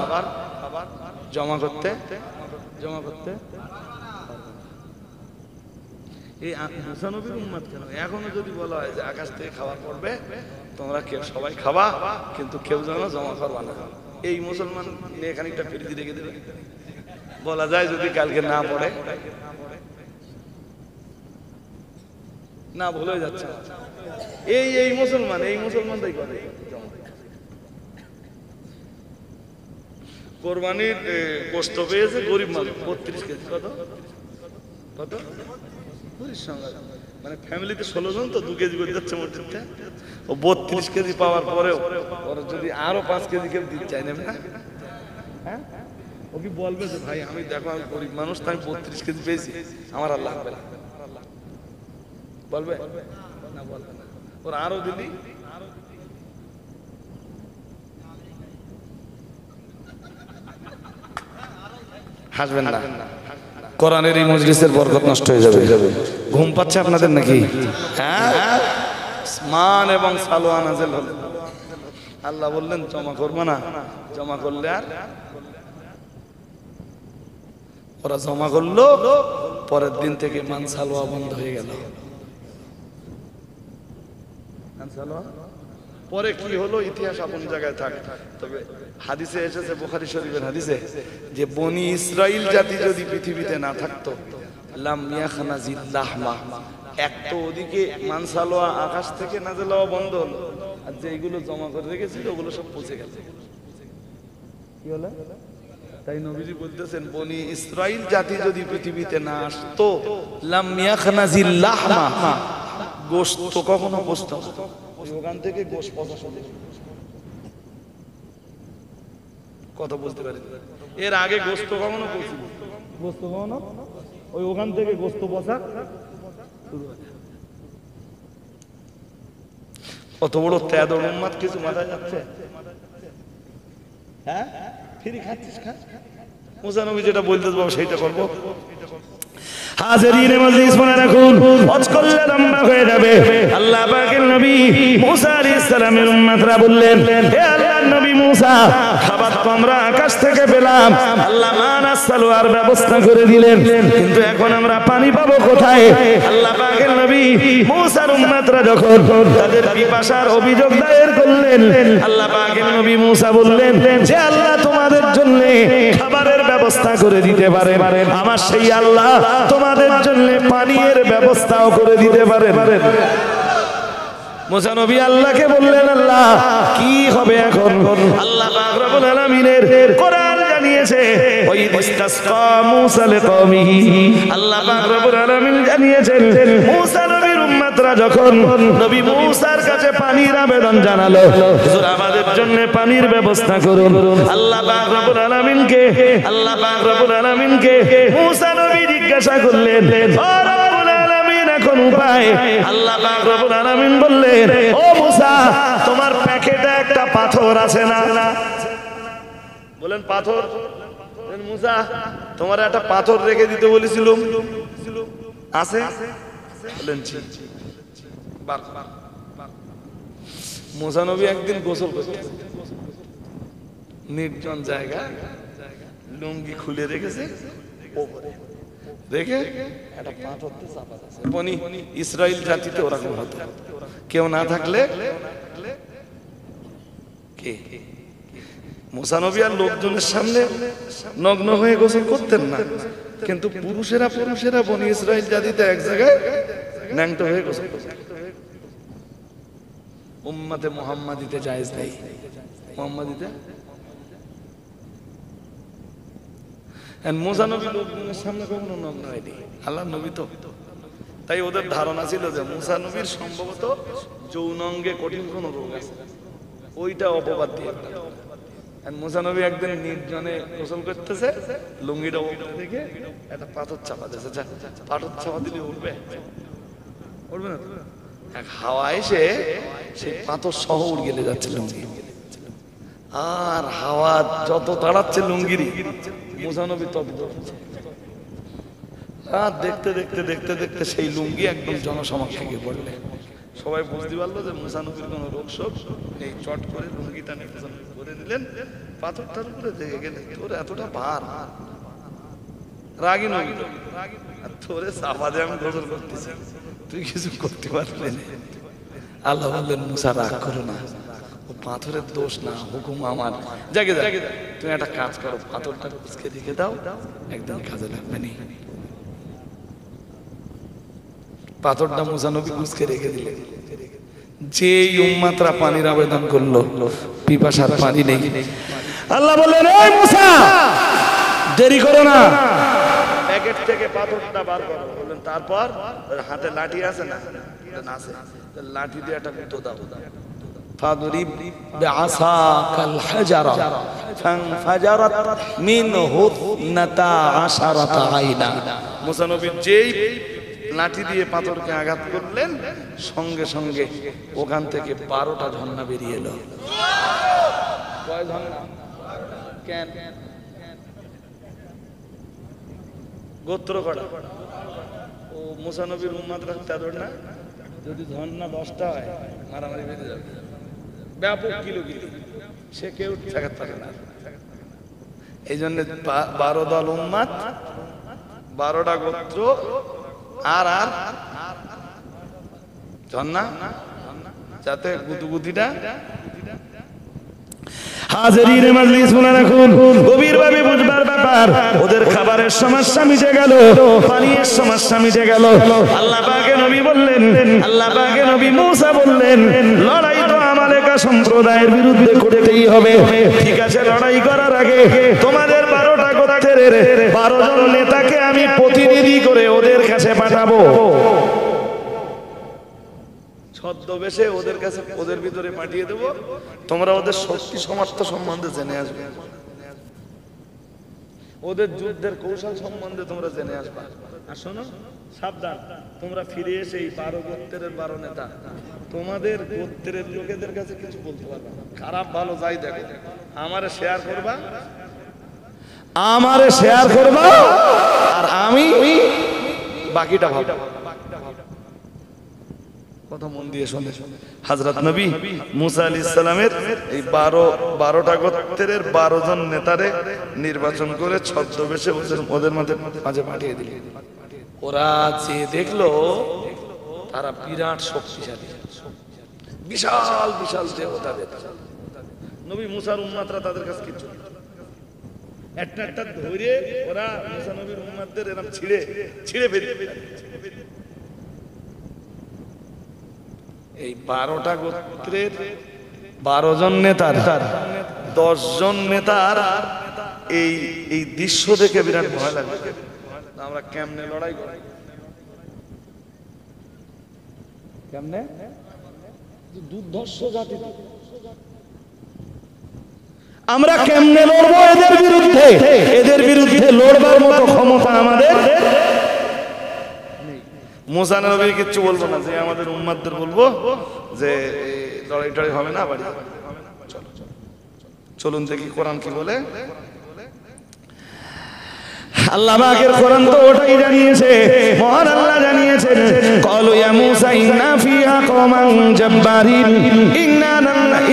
জমা করতে এই মুসা নবীর উম্মত কেন এখনো যদি বলা হয় যে আকাশ থেকে খাবার পড়বে, তোমরা কেউ সবাই খাবা, কিন্তু কেউ যেন জমা করবা না। এই মুসলমান নিয়ে খানিকটা ফিরিয়ে রেখে দেবে, বলা যায় যদি কালকে না পড়ে, না ভুল হয়ে যাচ্ছে। এই মুসলমান তাই করে। কোরবানির কষ্ট পেয়েছে গরিব মানুষ, 32 কেজি। কত মানে ফ্যামিলিতে 16 জন, তো 2 কেজি করে যাচ্ছে মসজিদটা। ও 32 কেজি পাওয়ার পরেও ওরা যদি আরো 5 কেজি কেউ দিতে চাই নেবে না, হ্যাঁ ও কি বলবে যে ভাই আমি দেখো আমি গরিব মানুষ, তো আমি 32 কেজি পেয়েছি, আমার আর লাগবে না, বলবে না? বলবে না। ওরা আরো দিলি হাসবেন না, কোরআনের এই মজলিসের বরকত নষ্ট হয়ে যাবে। ঘুম পাচ্ছে আপনাদের নাকি? হ্যাঁ, মান এবং সালোয়া নাযিল হলো। আল্লাহ বললেন জমা করবে না, জমা করলে আর ওরা জমা করলো, পরের দিন থেকে মান সালোয়া বন্ধ হয়ে গেল। পরে কি হলো ইতিহাস আপন জায়গায় থাকে, তবে হাদিসে এসেছে, বুখারী শরীফের হাদিসে, যে বনি ইসরাইল জাতি যদি পৃথিবীতে না থাকতো, লাম ইয়াখনাজিল লাহমা, এক তো ওদিকে মানসালোয়া আকাশ থেকে নাযিল হওয়া বন্ধ হলো, আর যেগুলো জমা করে রেখেছিল ওগুলো সব পচে গেছে। কি হলো? তাই নবীজি বলতেছেন বনি ইসরাইল জাতি যদি পৃথিবীতে না আসতো, লাম ইয়াখনাজিল লাহমা, গোশত কখনো পচতো না। ওখান থেকে গোশত পচা শুরু। কথা বলতে পারেন? এর আগে গোশত কখনো পচি, গোশত কখনো ওই ওখান থেকে গোশত পচা শুরু হয়। কত বড় তেদর উম্মত, কিছু মাথায় যাচ্ছে? হ্যাঁ, ফিরি খাচ্ছিস, খা। মুসা নবী যেটা বলতেছ বাবা সেইটা করবো। হাজিরিনে মজলিস মনে রাখুন, হজ করলে লম্বা হয়ে যাবে। আল্লাহ পাকের নবী মুসা আলাইহিস সালামের উম্মতরা বললেন, হে আল্লাহর নবী মুসা, খাবার তো আমরা আকাশ থেকে পেলাম, আল্লাহ মান আর সালোয়ার ব্যবস্থা করে দিলেন, কিন্তু এখন আমরা পানি পাবো কোথায়? আল্লাহ পাকের নবী মুসার উম্মতরা যখন তাদের পিপাসার অভিযোগ দায়ের করলেন, আল্লাহ পাকের নবী মুসা বললেন যে আল্লাহ তোমাদের জন্য খাবারের ব্যবস্থা করে দিতে পারেন, আমার সেই আল্লাহ তোমাদের জন্য পানির ব্যবস্থাও করে দিতে পারেন। মুসা নবী আল্লাহকে বললেন, আল্লাহ কি হবে এখন? আল্লাহ পাক রব্বুল আলামিনের কোরআন জানিয়েছে, ওই ইস্তাসকা মুসা লিকওমিহি, আল্লাহ পাক রব্বুল আলামিন জানিয়েছেন মুসা নবীর উম্মতরা যখন নবী মুসার কাছে পানির আবেদন জানালো, হুজুর আমাদের জন্য পানির ব্যবস্থা করুন, আল্লাহ পাক রব্বুল আলামিনকে মুসা নবী জিজ্ঞাসা করলেন, ও রব্বুল আলামিন এখন উপায়? আল্লাহ পাক রব্বুল আলামিন বললেন, ও মুসা তোমার প্যাকেটে একটা পাথর আছে না? বলেন পাথর। মুসা তোমার একটা পাথর রেখে দিতে বলেছিলাম, আছে? বলেন মুসা নবী একদিন গোসল করতে নির্জন জায়গা, লুঙ্গি খুলে রেখেছে, দেখে একটা পাথর চাপা আছে। বনি ইসরাইল জাতিতে ওরকম হতো, কেউ না থাকলে কে মুসা নবী আর লোকজনের সামনে নগ্ন হয়ে গোসল করতেন না, কিন্তু পুরুষেরা বনি ইসরাইল জাতিতে এক জায়গায় ন্যাংটো হয়ে গোসল করতেন। উম্মতে মুহাম্মাদিতে জায়েজ নেই, মুহাম্মাদিতে মুসা নবী লোকজনের সামনে কখনো নগ্ন হয়নি, আল্লাহ নবী তো। তাই ওদের ধারণা ছিল যে মুসা নবীর সম্ভবত যৌনাঙ্গে কঠিন কোন রোগ আছে, ওইটা অপবাদ দিয়ে। মুসা নবী একদিন নির্জনে গোসল করতেছে, লুঙ্গিটা থেকে একটা পাথর চাপা দিয়েছে, পাথর চাপা দিলে উঠবে? উঠবে না। এক হাওয়া এসে সেই পাথর সহ উড়ে গেলে যাচ্ছে লুঙ্গি। আর হাওয়া যত তাড়াচ্ছে লুঙ্গিরি, মুসা নবী তত দৌড়াচ্ছে। আর দেখতে দেখতে দেখতে দেখতে সেই লুঙ্গি একদম জনসমক্ষে গিয়ে পড়লে সবাই বুঝতে পারলো যে মুসা নবীর কোনো রোগ শোক এই। চট করে লুঙ্গিটা করে নিলেন, পাথরটার উপরে দেখে গেলে তোর এতটা ভার, রাগি নবী তোরে চাপাতে আমি গোসল করতেছি, তুই কিছু করতে পারবি না। আল্লাহ বললেন মুসা রাগ করো না, ও পাথরের দোষ না, হুকুম আমার। জাগে জাগে তুমি একটা কাজ করো, পাথরটা কুচকে রেখে দাও, একদম কাজে লাগবে না। পাথরটা মুসা নবী কুচকে রেখে দিলেন। যে উম্মাতরা পানির আবেদন করলো, পিপাসার পানি নেই, আল্লাহ বললেন এই মুসা দেরি করো না, প্যাকেট থেকে পাথরটা বার করো। বললেন তারপর হাতে লাঠি আছে না, আছে, লাঠি দিয়ে একটা গুঁতো দাও। ফাদরিব বিআসাকাল হাজারা ফানফাজারাত মিনহু 12 আইনা। মুসা নবী যেই লাঠি দিয়ে পাথরকে আঘাত করলেন, সঙ্গে সঙ্গে ওখান থেকে 12টা ঝর্ণা বেরিয়ে এলো। কয় ঝর্ণা? কেন গোত্র কটা? ও মুসা নবীর উম্মাতরা তেরো না, যদি ঝর্ণা 10টা হয় মারামারি বেঁধে যাবে, ব্যাপক কিলোগিরি, সে কেউ ঠেকাতে পারে না। এই জন্য 12 দল উম্মাত, 12টা গোত্র, আর আর ঝর্ণা, যাতে গুদুগুদিটা। হাজিরিনে মাজলিস শুনে রাখুন, গভীরভাবে বুঝবার ব্যাপার। ওদের খাবারের সমস্যা মিটে গেল, পানির সমস্যা মিটে গেল। আল্লাহ পাকের নবী বললেন, আল্লাহ পাকের নবী মুসা বললেন, লড়াই তো আমালেকা সম্প্রদায়ের বিরুদ্ধে করতেই হবে। ঠিক আছে, লড়াই করার আগে তোমাদের 12টা গোত্রের 12 জন নেতাকে আমি প্রতিনিধি করে ওদের কাছে পাঠাবো। ছদ্মবেশে ওদের কাছে, ওদের ভিতরে পাঠিয়ে দেবো। তোমরা ওদের শক্তি সামর্থ্য সম্বন্ধে জেনে আসবে, ওদের যুদ্ধের কৌশল সম্বন্ধে তোমরা জেনে আসবে। আর শোনো, সাবধান, তোমরা ফিরে এসে এই 12 গোত্রের 12 নেতা তোমাদের গোত্রের লোকেদের কাছে কিছু বলতে পারবে না। খারাপ ভালো যাই দেখো, আমারে শেয়ার করবা, আমারে শেয়ার করবা, আর আমি বাকিটা ভাববো। কথা মন দিয়ে শোনে। হযরত নবী মুসা আলাইহিস সালামের এই 12টা গোত্রের 12 জন নেতারে নির্বাচন করে ছদ্মবেশে ওদের মাঝে পাঠিয়ে দিলেন। ওরা যে দেখলো তারা বিরাট শক্তিশালী, বিশাল বিশাল দেবতা। নবী মুসার উম্মাতরা তাদের কাছে কিছু একটা একটা ধরে ওরা মুসা নবীর উম্মাতদের এরকম ছিঁড়ে ছিঁড়ে বেরিয়ে। এই 12টা গোত্রের 12 জন নেতার 10 জন নেতার এই দৃশ্য দেখে বিরাট ভয় লাগে। আমরা কেমনে লড়াই করি, কেমনে দুর্ধর্ষ জাতি, আমরা কেমনে লড়বো এদের বিরুদ্ধে? এদের বিরুদ্ধে লড়বার মতো ক্ষমতা আমাদের। মুসা নবী কিচ্ছু বলবো না, যে আমাদের উম্মাতদের বলবো যে লড়াই টড়াই হবে না, বাড়ি চলুন দেখি কোরআন কি বলে। আল্লাহ পাকের কোরআন তো ওটাই জানিয়েছে, মহান আল্লাহ জানিয়েছেন, ক্বালু ইয়া মুসা ইন্না ফিহা কওমান জাব্বারিন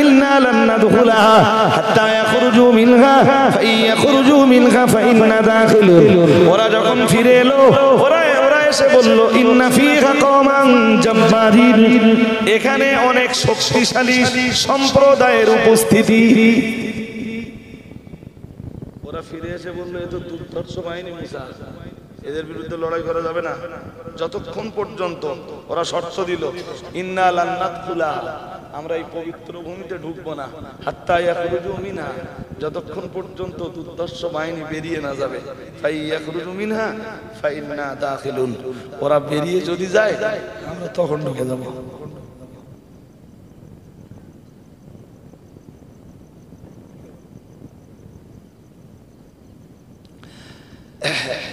ইন্না লান নাদখুলাহা হাত্তা ইয়াখরুজু মিনহা ফাইয়াখরুজু মিনহা ফাইন্না দাখিলুন। ওরা যখন ফিরে এলো, ওরা এসে বলল ইন্না ফিহা কওমান জাব্বারিন, এখানে অনেক শক্তিশালী সম্প্রদায়ের উপস্থিতি। ওরা ফিরে এসে বললো এ তো দুর্ধর্ষ বাহিনী মুসা, এদের বিরুদ্ধে লড়াই করা যাবে না যতক্ষণ পর্যন্ত। ওরা শর্ত দিল ইন্না লান নাদখুলাহা, আমরা এই পবিত্র ভূমিতে ঢুকবো না, হাত্তা ইয়াখরুজু মিনহা, যতক্ষণ পর্যন্ত দুর্ধর্ষ বাহিনী বেরিয়ে না যাবে। ফাইয়াখরুজু মিনহা ফাইন্না দাখিলুন, ওরা বেরিয়ে যদি যায় আমরা তখন ঢুকে যাব।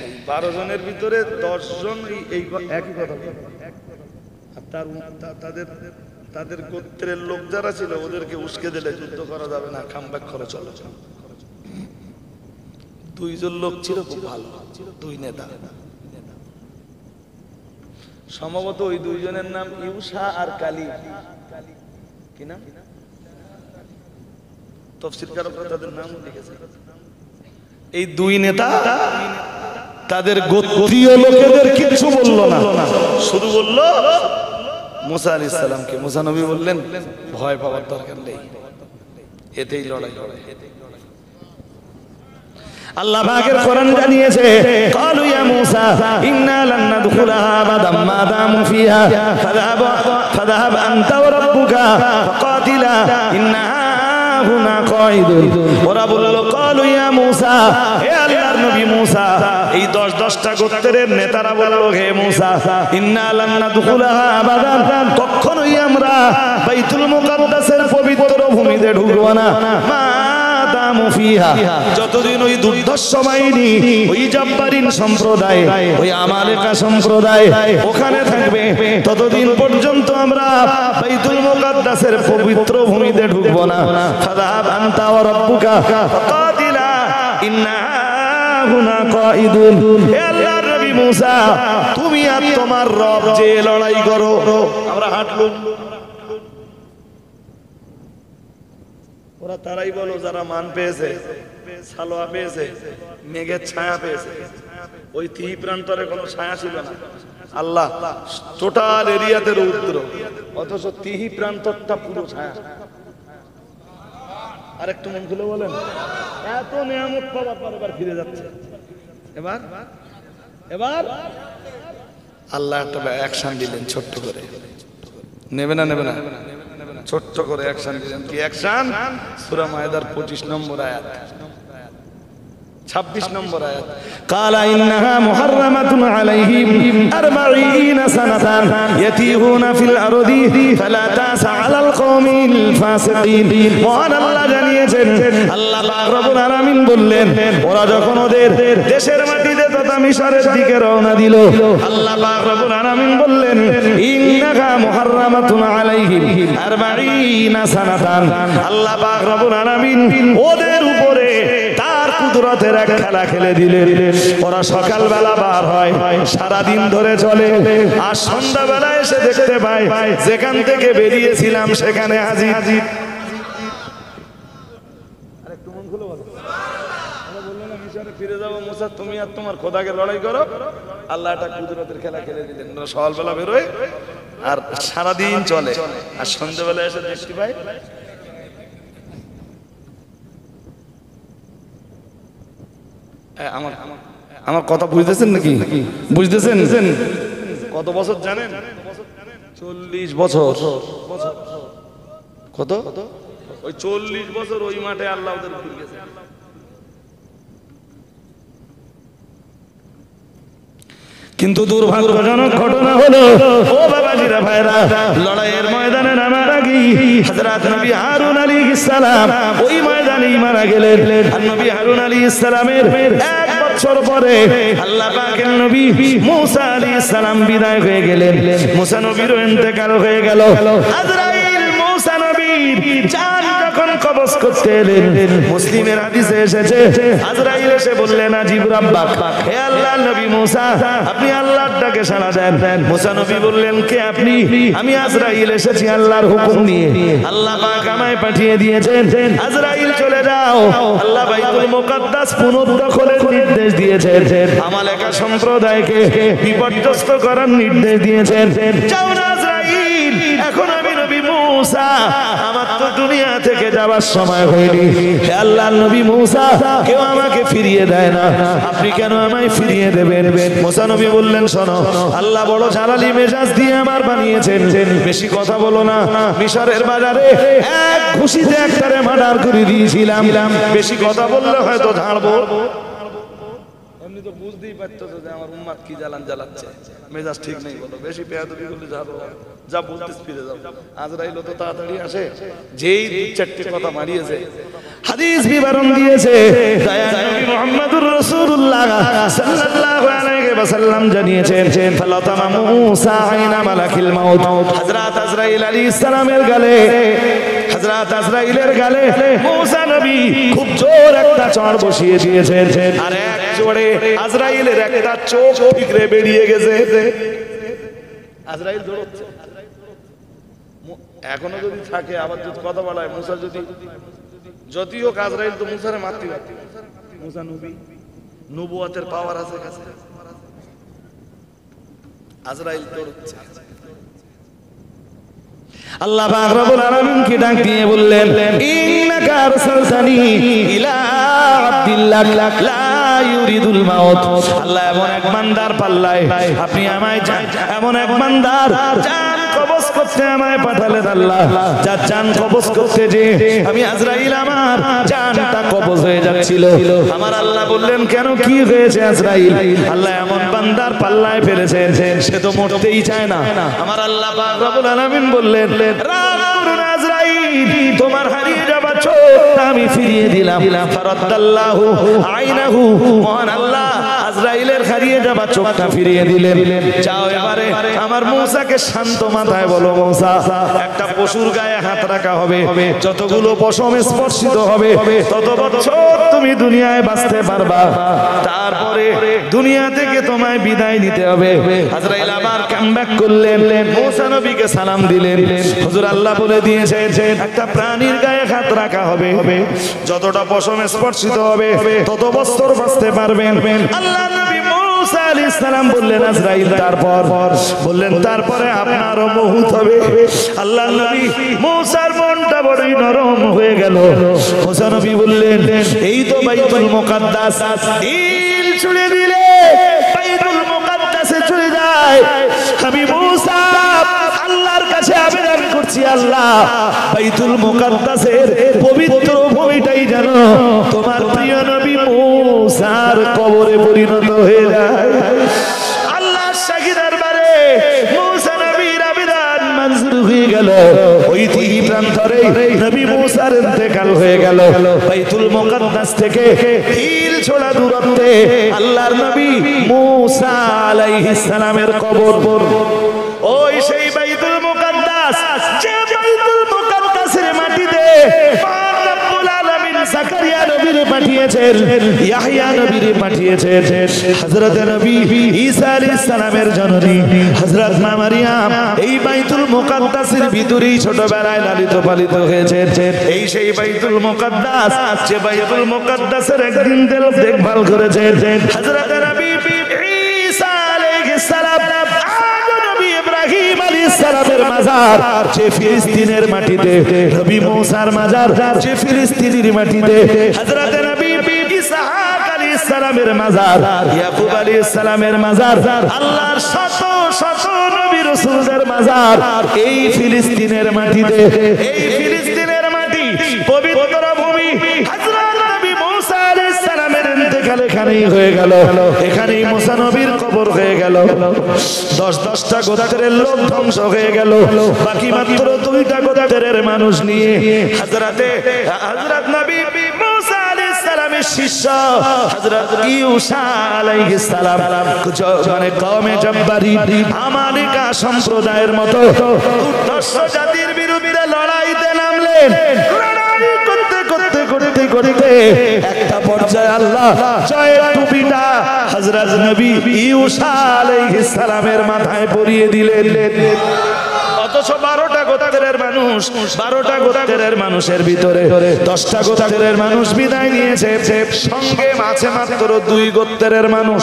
এই 12 জনের ভিতরে 10 জন এই একই কথা, তাদের তাদের গোত্রের লোক যারা ছিল ওদেরকে উস্কে দিলে যুদ্ধ করা যাবে না, কামব্যাক করে চলো। দুইজন লোক ছিল খুব ভালো, দুই নেতা। সম্ভবত ওই দুইজনের নাম ইউসা আর কালিব। কি নাম? তাফসীরকাররা তাদের নাম লিখেছে। এই দুই নেতা তাদের গোত্রীয় লোকেদের কিছু বলল না, শুধু বলল মুসা আলাইহিস সালামকে। মুসা নবী বললেন ভয় পাওয়ার দরকার নেই, এতেই লড়াই হবে। আল্লাহ পাকের কোরআন জানিয়েছে ক্বালু ইয়া মূসা ইন্না লান নাদখুলাহা আবাদাম মা দামু ফিহা ফাযহাব আনতা ওয়া রাব্বুকা ফাকাতিলা ইন্না হুনা কাঈদুন। ওরা বলল ক্বালু ইয়া মূসা, হে আল্লাহর নবী মূসা। এই 10টা গোত্রের নেতারা বলল হে মূসা ইন্না লান নাদখুলাহা আবাদান, কখনোই আমরা বাইতুল মুকাদ্দাসের পবিত্র ভূমিতে ঢুকব না মা দামু ফিহা, যতদিন ওই দুর্ধর্ষ বাহিনী, ওই জাব্বারিন সম্প্রদায়, ওই আমালেকা সম্প্রদায় ওখানে থাকবে, ততদিন পর্যন্ত আমরা বাইতুল মুকাদ্দাসের পবিত্র ভূমিতে ঢুকব না। ফাযহাব আনতা ওয়া রাব্বুকা ফাকাতিলা ইন্না হুনা কাঈদুন। হে আল্লাহর নবী মূসা, তুমি আর তোমার রব যে লড়াই করো, আমরা হাঁটলুম। ওরা তারাই বলো যারা মান পেয়েছে, সালোয়া পেয়েছে, মেঘের ছায়া পেয়েছে। ওই তিহি প্রান্তরে কোনো ছায়া ছিল না। আল্লাহ টোটাল এরিয়াতে রৌদ্র, অথচ তিহি প্রান্তরটা পুরো ছায়া। আর একটু মন খুলে বলেন, এত নিয়ামত পাওয়ার পর এবার ফিরে যাচ্ছে। এবার আল্লাহ একটা অ্যাকশন দিলেন ছোট্ট করে। নেবে না? ছোট্ট করে অ্যাকশন দিলেন। কি অ্যাকশন? সূরা মায়েদার 25 নম্বর আয়াত, 26 নম্বর আয়াত। কালা ইন্নাহা মুহাররামাতুন আলাইহিম 40 সানাতান ইয়াতিহুনা ফিল আরদি ফালা তাসা আলাল কওমিল ফাসিকিন। মহান আল্লাহ জানিয়েছেন, আল্লাহ পাক রব্বুল আলামিন বললেন, ওরা যখন ওদের দেশের মাটিতে তথা মিশরের দিকে রওনা দিল, আল্লাহ পাক রব্বুল আলামিন বললেন ইন্নাহা মুহাররামাতুন আলাইহিম 40 সানাতান। আল্লাহ পাক রব্বুল আলামিন ওদের উপরে তার কুদরতের এক খেলা খেলে দিলেন। ওরা সকালবেলা বার হয়, সারাদিন ধরে চলে, আর সন্ধ্যাবেলা এসে দেখতে পায় যেখান থেকে বেরিয়েছিলাম সেখানে হাজির। আরেকটু মন খুলে বলো, আমরা বললাম না মিশরে ফিরে যাবো, মুসা তুমি আর তোমার খোদাকে লড়াই করো। আল্লাহ একটা কুদরতের খেলা খেলে দিলেন। ওরা সকালবেলা বেরোয় আর সারাদিন চলে, আর সন্ধ্যাবেলা এসে দেখতে পায়। আমার কথা বুঝতেছেন নাকি? বুঝতেছেন? কত বছর জানেন? 40 বছর। কত? ওই 40 বছর ওই মাঠে আল্লাহ ওদের ফিরিয়েছে। কিন্তু দুর্ভাগ্যজনক ঘটনা হলো, ও বাবাজিরা ভাইরা, লড়াইয়ের ময়দানে নামার আগে হযরত নবী হারুন আলাইহিস সালাম ওই ময়দানেই মারা গেলেন। আর নবী হারুন আলাইহিস সালামের 1 বছর পরে আল্লাহ পাকের নবী মুসা আলাইহিস সালাম বিদায় হয়ে গেলেন। মুসা নবীর ইন্তেকাল হয়ে গেল। আজরাইল মুসা নবীর জান যখন কবজ করতে এলেন, মুসলিমের হাদিসে এসেছে, আজরাইল এসে বললেন আজিব রাব্বাক, হে আল্লাহর নবী মুসা, আপনি আল্লাহর ডাকে সাড়া দেন। মুসা নবী বললেন, কে আপনি? আমি আজরাইল এসেছি আল্লাহর হুকুম নিয়ে। আল্লাহ পাক আমায় পাঠিয়ে দিয়েছেন, আজরাইল চলে যাও। আল্লাহ বাইতুল মুকাদ্দাস পুনরুদ্ধারের নির্দেশ দিয়েছেন, আমালেকা সম্প্রদায়কে বিপর্যস্ত করার নির্দেশ দিয়েছেন। যাও না আজরাইল, এখন আমি নবী মুসা, আমার তো দুনিয়া থেকে যাবার সময় হয়নি। হে আল্লাহর নবী মুসা, কেউ আমাকে ফিরিয়ে দেয় না, আপনি কেন আমায় ফিরিয়ে দেবেন? মুসা নবী বললেন, শোনো, আল্লাহ বড় জালালি মেজাজ দিয়ে আমার বানিয়েছেন, বেশি কথা বলো না। মিশরের বাজারে এক খুশিতে একটারে মার্ডার করে দিয়েছিলাম, বেশি কথা বললে হয়তো ঝাড়বো। এমনি তো বুঝতেই পারতো যে আমার উম্মাত কি জ্বালান জ্বালাচ্ছে, মেজাজ ঠিক নেই, বলো বেশি বেয়াদবি করলে ঝাড়বো। যা বলতে ফিরে যাও। আজরাইল তো তাড়াতাড়ি আসে, যেই 2-4টে কথা মারিয়েছে, হাদিস বিবরণ দিয়েছে দয়ার নবী মুহাম্মদুর রাসূলুল্লাহ সাল্লাল্লাহু আলাইহি ওয়াসাল্লাম জানিয়েছেন ফালাতামা মূসা আইনা মালাকিল মাউত হযরত আজরাইল আলাইহিস সালামের গালে হযরত আজরাইলের গালে মূসা নবী খুব জোর একটা চড় বসিয়ে দিয়েছেন আর এক চড়ে আজরাইলের একটা চোখ ঠিকরে বেরিয়ে গেছে আজরাইল দৌড়ছে এখনো যদি থাকে আবার যদি কথা বলা হয় মূসা যদিও আজরাইল তো মূসারে মারতে পারত মূসা নবী নবুয়তের পাওয়ার আছে কাছে আজরাইল দৌড়ছে আল্লাহ পাক রব্বুল আলামিন কি ডাক দিয়ে বললেন ইন্নাকা আরসালতানি ইলা আব্দিল্লাহ লা ইউরিদুল মাউত আল্লাহ এমন এক বান্দার পাল্লায় আপনি আমায় এমন এক বান্দার জান কবজ করতে আমায় পাঠালেন আল্লাহ যার জান কবজ করতে যে আমি আজরাইল আমার জানটা কবজ হয়ে যাচ্ছিল আমার আল্লাহ বললেন কেন কি হয়েছে আজরাইল আল্লাহ এমন বান্দার পাল্লায় ফেলেছেন সে তো মরতেই চায় না আমার আল্লাহ পাক রব্বুল আলামিন বললেন রাগ করুন আজরাইল তোমার হারিয়ে যাওয়া চোখটা আমি ফিরিয়ে দিলাম ফারাদাল্লাহু আইনাহু মহান আল্লাহ আজরাইলের হারিয়ে যাওয়া চোখটা ফিরিয়ে দিলেন যাও এবারে আমার মূসাকে শান্ত মাথায় বলো মূসা একটা পশুর গায়ে হাত রাখা হবে যতগুলো পশম স্পর্শিত হবে তত বছর তুমি দুনিয়ায় বাঁচতে পারবা তারপরে দুনিয়া থেকে তোমায় বিদায় নিতে হবে আজরাইল আবার কামব্যাক করলেন মূসা নবীকে সালাম দিলেন হুজুর আল্লাহ বলে দিয়েছেন একটা প্রাণীর গায়ে হাত রাখা হবে যতটা পশম স্পর্শিত হবে তত বছর বাঁচতে পারবেন আল্লাহ নবী মূসা আলাইহিস সালাম বললেন আজরাইল তারপরে আপনারও মউত হবে আল্লাহ নবী মূসার মনটা বড়ই নরম হয়ে গেল মূসা নবী বললেন এই তো বাইতুল মুকাদ্দাস দিল ছুড়ে দিলে বাইতুল মুকাদ্দাসে চলে যায় আমি মূসা আল্লাহর কাছে আবেদন করছি আল্লাহ বাইতুল মুকাদ্দাসের পবিত্র ভূমিটাই যেন তোমার প্রিয় নবী মূসার কবরে পরিণত হয়ে যায় আল্লাহর শাহী দরবারে মূসা নবীর আবেদন মঞ্জুর হয়ে গেল ওই তিহি প্রান্তরে নবী মূসার ইন্তেকাল হয়ে গেল বাইতুল মুকাদ্দাস থেকে তিল ছোড়া দূরত্বে আল্লাহর নবী মূসা আলাইহিস সালামের কবর ওই সেই বাইতুল মুকাদ্দাস যে বাইতুল মুকাদ্দাসের মাটিতে রব্বুল আলামিন জাকারিয়া নবীকে পাঠিয়েছেন ইয়াহইয়া নবীকে পাঠিয়েছেন হযরত নবী ঈসা আলাইহিস সালামের জননী হযরত মা মারিয়াম এই বাইতুল মুকাদ্দাসের ভিতরেই ছোটবেলায় লালিত পালিত হয়েছে এই সেই বাইতুল মুকাদ্দাস যে বাইতুল মুকাদ্দাসের একদিন দেখভাল করেছেন হযরত নবী ঈসা আলাইহিস সালাম ইব্রাহিম আলাইহিস সালামের মাজার যে ফিলিস্তিনের মাটিতে নবী মূসার মাজার যে ফিলিস্তিনের মাটিতে হযরত নবী ইসহাক আলাইহিস সালামের মাজার ইয়াকুব আলাইহিস সালামের মাজার আল্লাহর শত শত নবী রাসূলদের মাজার এই ফিলিস্তিনের মাটিতে এই ফিলিস্তিনের মাটি পবিত্র ভূমি হযরত নবী মূসা আলাইহিস সালামের ইন্তেকাল এখানেই হয়ে গেল এখানেই মূসা নবীর কবর হয়ে গেল 10-10টা গোত্রের লোক ধ্বংস হয়ে গেল বাকি মাত্র 2টা গোত্রের মানুষ নিয়ে হযরত নবী মূসা আলাইহিস সালামের শিষ্য হযরত ইউসা আলাইহিস সালাম মানে কওমে জব্বারি আমালিকা সম্প্রদায়ের মতো উদ্দেশ্য জাতির বিরুদ্ধে লড়াইতে নামলেন করতে একটা পর্যায়ে আল্লাহ জয়ের টুপিটা হযরত নবী ইউসা আলাইহিস সালামের মাথায় পরিয়ে দিলেন অথচ 12টা গোত্রের মানুষের ভিতরে 10টা গোত্রের মানুষ বিদায় নিয়েছে সঙ্গে আছে মাত্র 2 গোত্রের মানুষ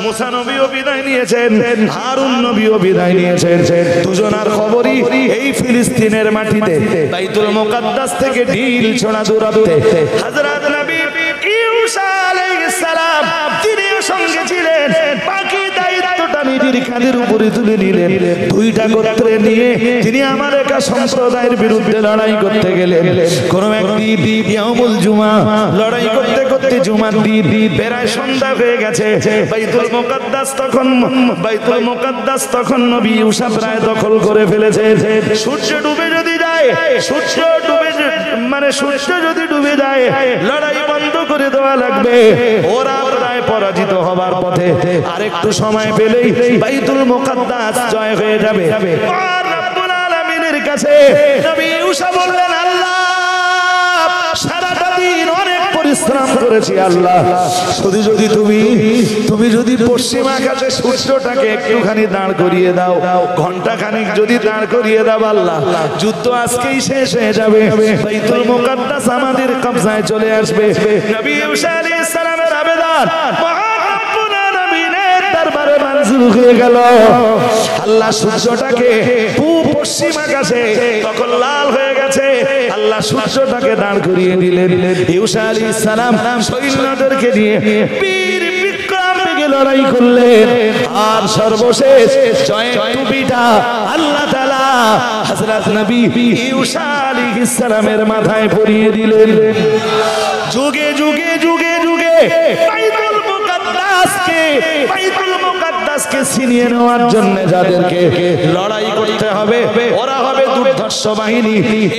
মূসা নবীও বিদায় নিয়েছেন হারুন নবীও বিদায় নিয়েছেন দুজনার খবরই এই ফিলিস্তিনের মাটিতে বাইতুল মুকাদ্দাস থেকে ঢিল ছোড়া দূরত্বে হযরত নবী ইউসা আলাইহিস সালাম তিনিও সঙ্গে ছিলেন বাকি দায়িত্বটা নিজের কাঁধের উপরে তুলে নিলেন 2টা গোত্রে নিয়ে তিনি আমালেকা সম্প্রদায়ের বিরুদ্ধে লড়াই করতে গেলেন কোন একদিন ইয়াউমুল জুমা লড়াই করতে করতে জুমার দিন প্রায় সন্ধ্যা হয়ে গেছে বাইতুল মুকাদ্দাস তখন নবী ইউসা প্রায় দখল করে ফেলেছে সূর্য ডুবে যদি যায়, সূর্য ডুবে মানে সূর্য যদি ডুবে যায়, লড়াই বন্ধ করে দেওয়া লাগবে। ওরা প্রায় পরাজিত হবার পথে, আর একটু সময় পেলেই বাইতুল মুকাদ্দাস জয় হয়ে যাবে। আর রব্বুল আলামিনের কাছে নবী ঈসা বললেন, আল্লাহ সারাটা দিন অনেক পরিশ্রম করেছি আল্লাহ, শুধু যদি তুমি যদি পশ্চিম আকাশে সূর্যটাকে একটুখানি দাঁড় করিয়ে দাও, ঘন্টা খানিক যদি দাঁড় করিয়ে দাও আল্লাহ, যুদ্ধ আজকেই শেষ হয়ে যাবে, বাইতুল মুকাদ্দাস আমাদের কবজায় চলে আসবে। নবী ঈসা আলাইহিস সালামের আবেদন মহান রব্বুল আলামিনের দরবারে মঞ্জুর হয়ে গেল। আল্লাহ সূর্যটাকে পশ্চিম আকাশে তখন লাল হয়ে গেছে, আল্লাহ সূর্যটাকে দাঁড় করিয়ে দিলেন। ঈসা আলাইহিস সালাম সৈন্যদেরকে নিয়ে বীর বিক্রম বেগে লড়াই করলেন, আর সর্বশেষ জয়ের টুপিটা আল্লাহ তাআলা হযরত নবী ঈসা আলাইহিস সালামের মাথায় পরিয়ে দিলেন। যুগে যুগে যুগে যুগে বাইতুল মুকাদ্দাসকে ছিনিয়ে নেওয়ার জন্য যাদেরকে লড়াই করতে হবে, ওরা হবে দুর্ধর্ষ বাহিনী।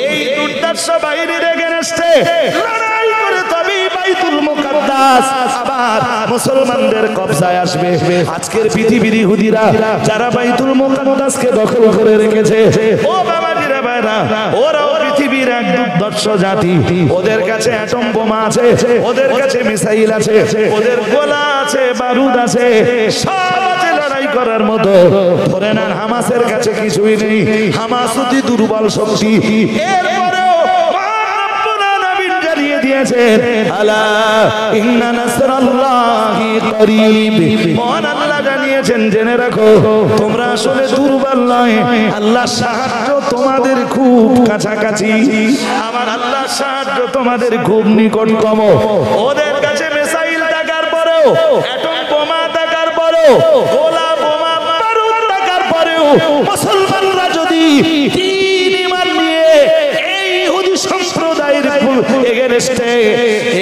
এই দুর্ধর্ষ বাহিনীর এগেইনস্টে লড়াই করে তবেই বাইতুল মুকাদ্দাস আবার মুসলমানদের কবজায় আসবে। আজকের পৃথিবীর ইহুদিরা যারা বাইতুল মুকাদ্দাসকে দখল করে রেখেছে, ও বাবাজিরা ভাইরা, ওরাও পৃথিবীর এক দুর্ধর্ষ জাতি। ওদের কাছে অ্যাটম বোমা আছে, ওদের কাছে মিসাইল আছে, ওদের গোলা আছে, বারুদ আছে, সব আছে লড়াই করার মতো। ধরে নেন হামাসের কাছে কিছুই নেই, হামাস অতি দুর্বল শক্তি। এরপরেও দিয়েছেন আলা ইন্না নাসরাল্লাহি করিব, মহান আল্লাহ জানিয়েছেন, জেনে রাখো তোমরা আসলে দুর্বল নয়, আল্লাহর সাহায্য তোমাদের খুব কাছাকাছি, আমার আল্লাহর সাহায্য তোমাদের খুব নিকটতম। ওদের কাছে মিসাইল থাকার পরেও, অ্যাটম বোমা থাকার পরেও, গোলা বোমা বারুদ থাকার পরেও মুসলমানরা যদি দ্বীন ঈমান নিয়ে এই ইহুদি সম্প্রদায়ের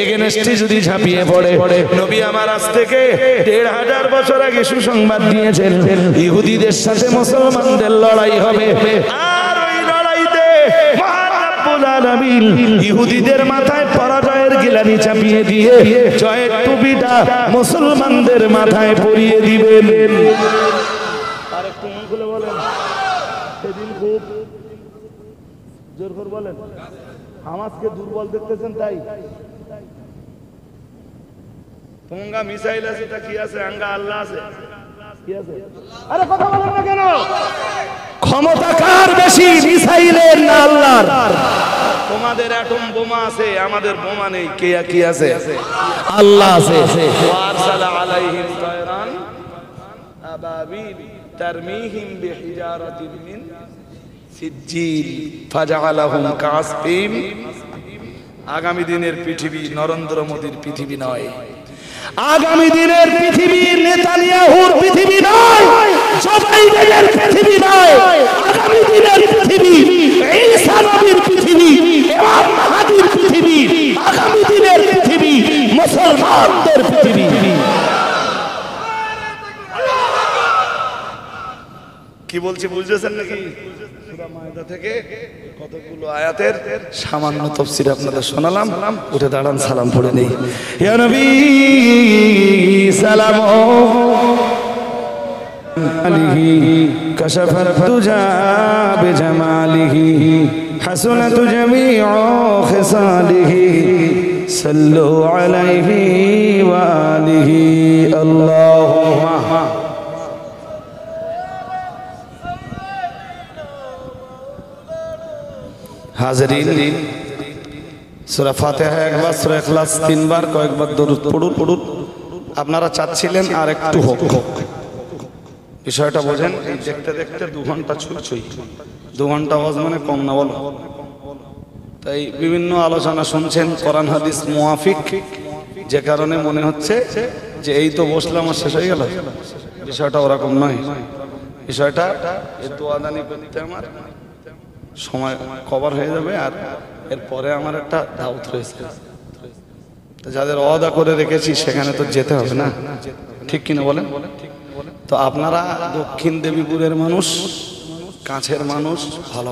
এগেনস্টে যদি ঝাঁপিয়ে পড়ে, নবী আমার আজ থেকে ১৫০০ বছর আগে সুসংবাদ দিয়েছেন, ইহুদিদের সাথে মুসলমানদের লড়াই হবে। আর ওই লড়াইতে মহান রব্বুল আলামিন ইহুদিদের মাথায় পরাজয়ের গিলানি চাপিয়ে দিয়ে জয়ের টুপিটা মুসলমানদের মাথায় পরিয়ে দিবেন। আর একটু মন খুলে বলেন, সেদিন খুব জোর করে বলেন, হামাসকে দুর্বল দেখতেছেন তাই? তোমরা মিসাইল আছে, তা কি আছে? আঙ্গা আল্লাহ আছে, কি আছে? আরে কথা বলেন না কেন? ক্ষমতা কার বেশি, মিসাইলের না আল্লাহর? তোমাদের অ্যাটম বোমা আছে, আমাদের বোমা নেই। কে কি আছে? আল্লাহ আছে। ওয়ারসালা আলাইহিম তায়রান আবাবিল তারমিহিম বিহিজারাতিন মিন সিজ্জিল ফাজআলাহুম কাসফিম। আগামী দিনের পৃথিবী নরেন্দ্র মোদীর পৃথিবী নয়, আগামী দিনের পৃথিবী নেতানিয়াহুর পৃথিবী নয়, জো বাইডেনের পৃথিবী নয়, আগামী দিনের পৃথিবী ঈসা নবীর পৃথিবী, ইমাম মাহদীর পৃথিবী, আগামী দিনের পৃথিবী মুসলমানদের পৃথিবী। কি বলছি বুঝতেছেন নাকি? সূরা মায়দা থেকে কতগুলো আয়াতের সামান্য তাফসীর আপনাদের শোনালাম। উঠে দাঁড়ান, সালাম পড়ে নেই। ইয়া নবী সালাম আলাইহি কাশাফাত দুজা বিজামালিহি হাসনাত জামিউ খিসালিহি সাল্লু আলাইহি ওয়া আলিহি আল্লাহুম্মা। হাজরিন, সূরা ফাতিহা একবার, সূরা ইখলাস 3 বার, কয়েকবার দরুদ পড়ুন। আপনারা চাচ্ছিলেন আর একটু হোক, বিষয়টা বোঝেন। এই দেখতে দেখতে 2 ঘন্টা ছুটছুই, 2 ঘন্টা ওয়াজ মানে কম না বলো। তাই বিভিন্ন আলোচনা শুনছেন কোরআন হাদিস মুয়াফিক, যে কারণে মনে হচ্ছে যে এই তো বসলাম আর শেষ হয়ে গেল। বিষয়টা ওরকম নয়। বিষয়টা এই দোয়াদানি করতে আমার সময় কভার হয়ে যাবে, আর এরপরে আমার একটা দাওয়াত রয়েছে। যাদের ওয়াদা করে রেখেছি সেখানে তো যেতে হবে না, ঠিক কিনা বলেন? তো আপনারা দক্ষিণ দেবীপুরের মানুষ, কাছের মানুষ, ভালো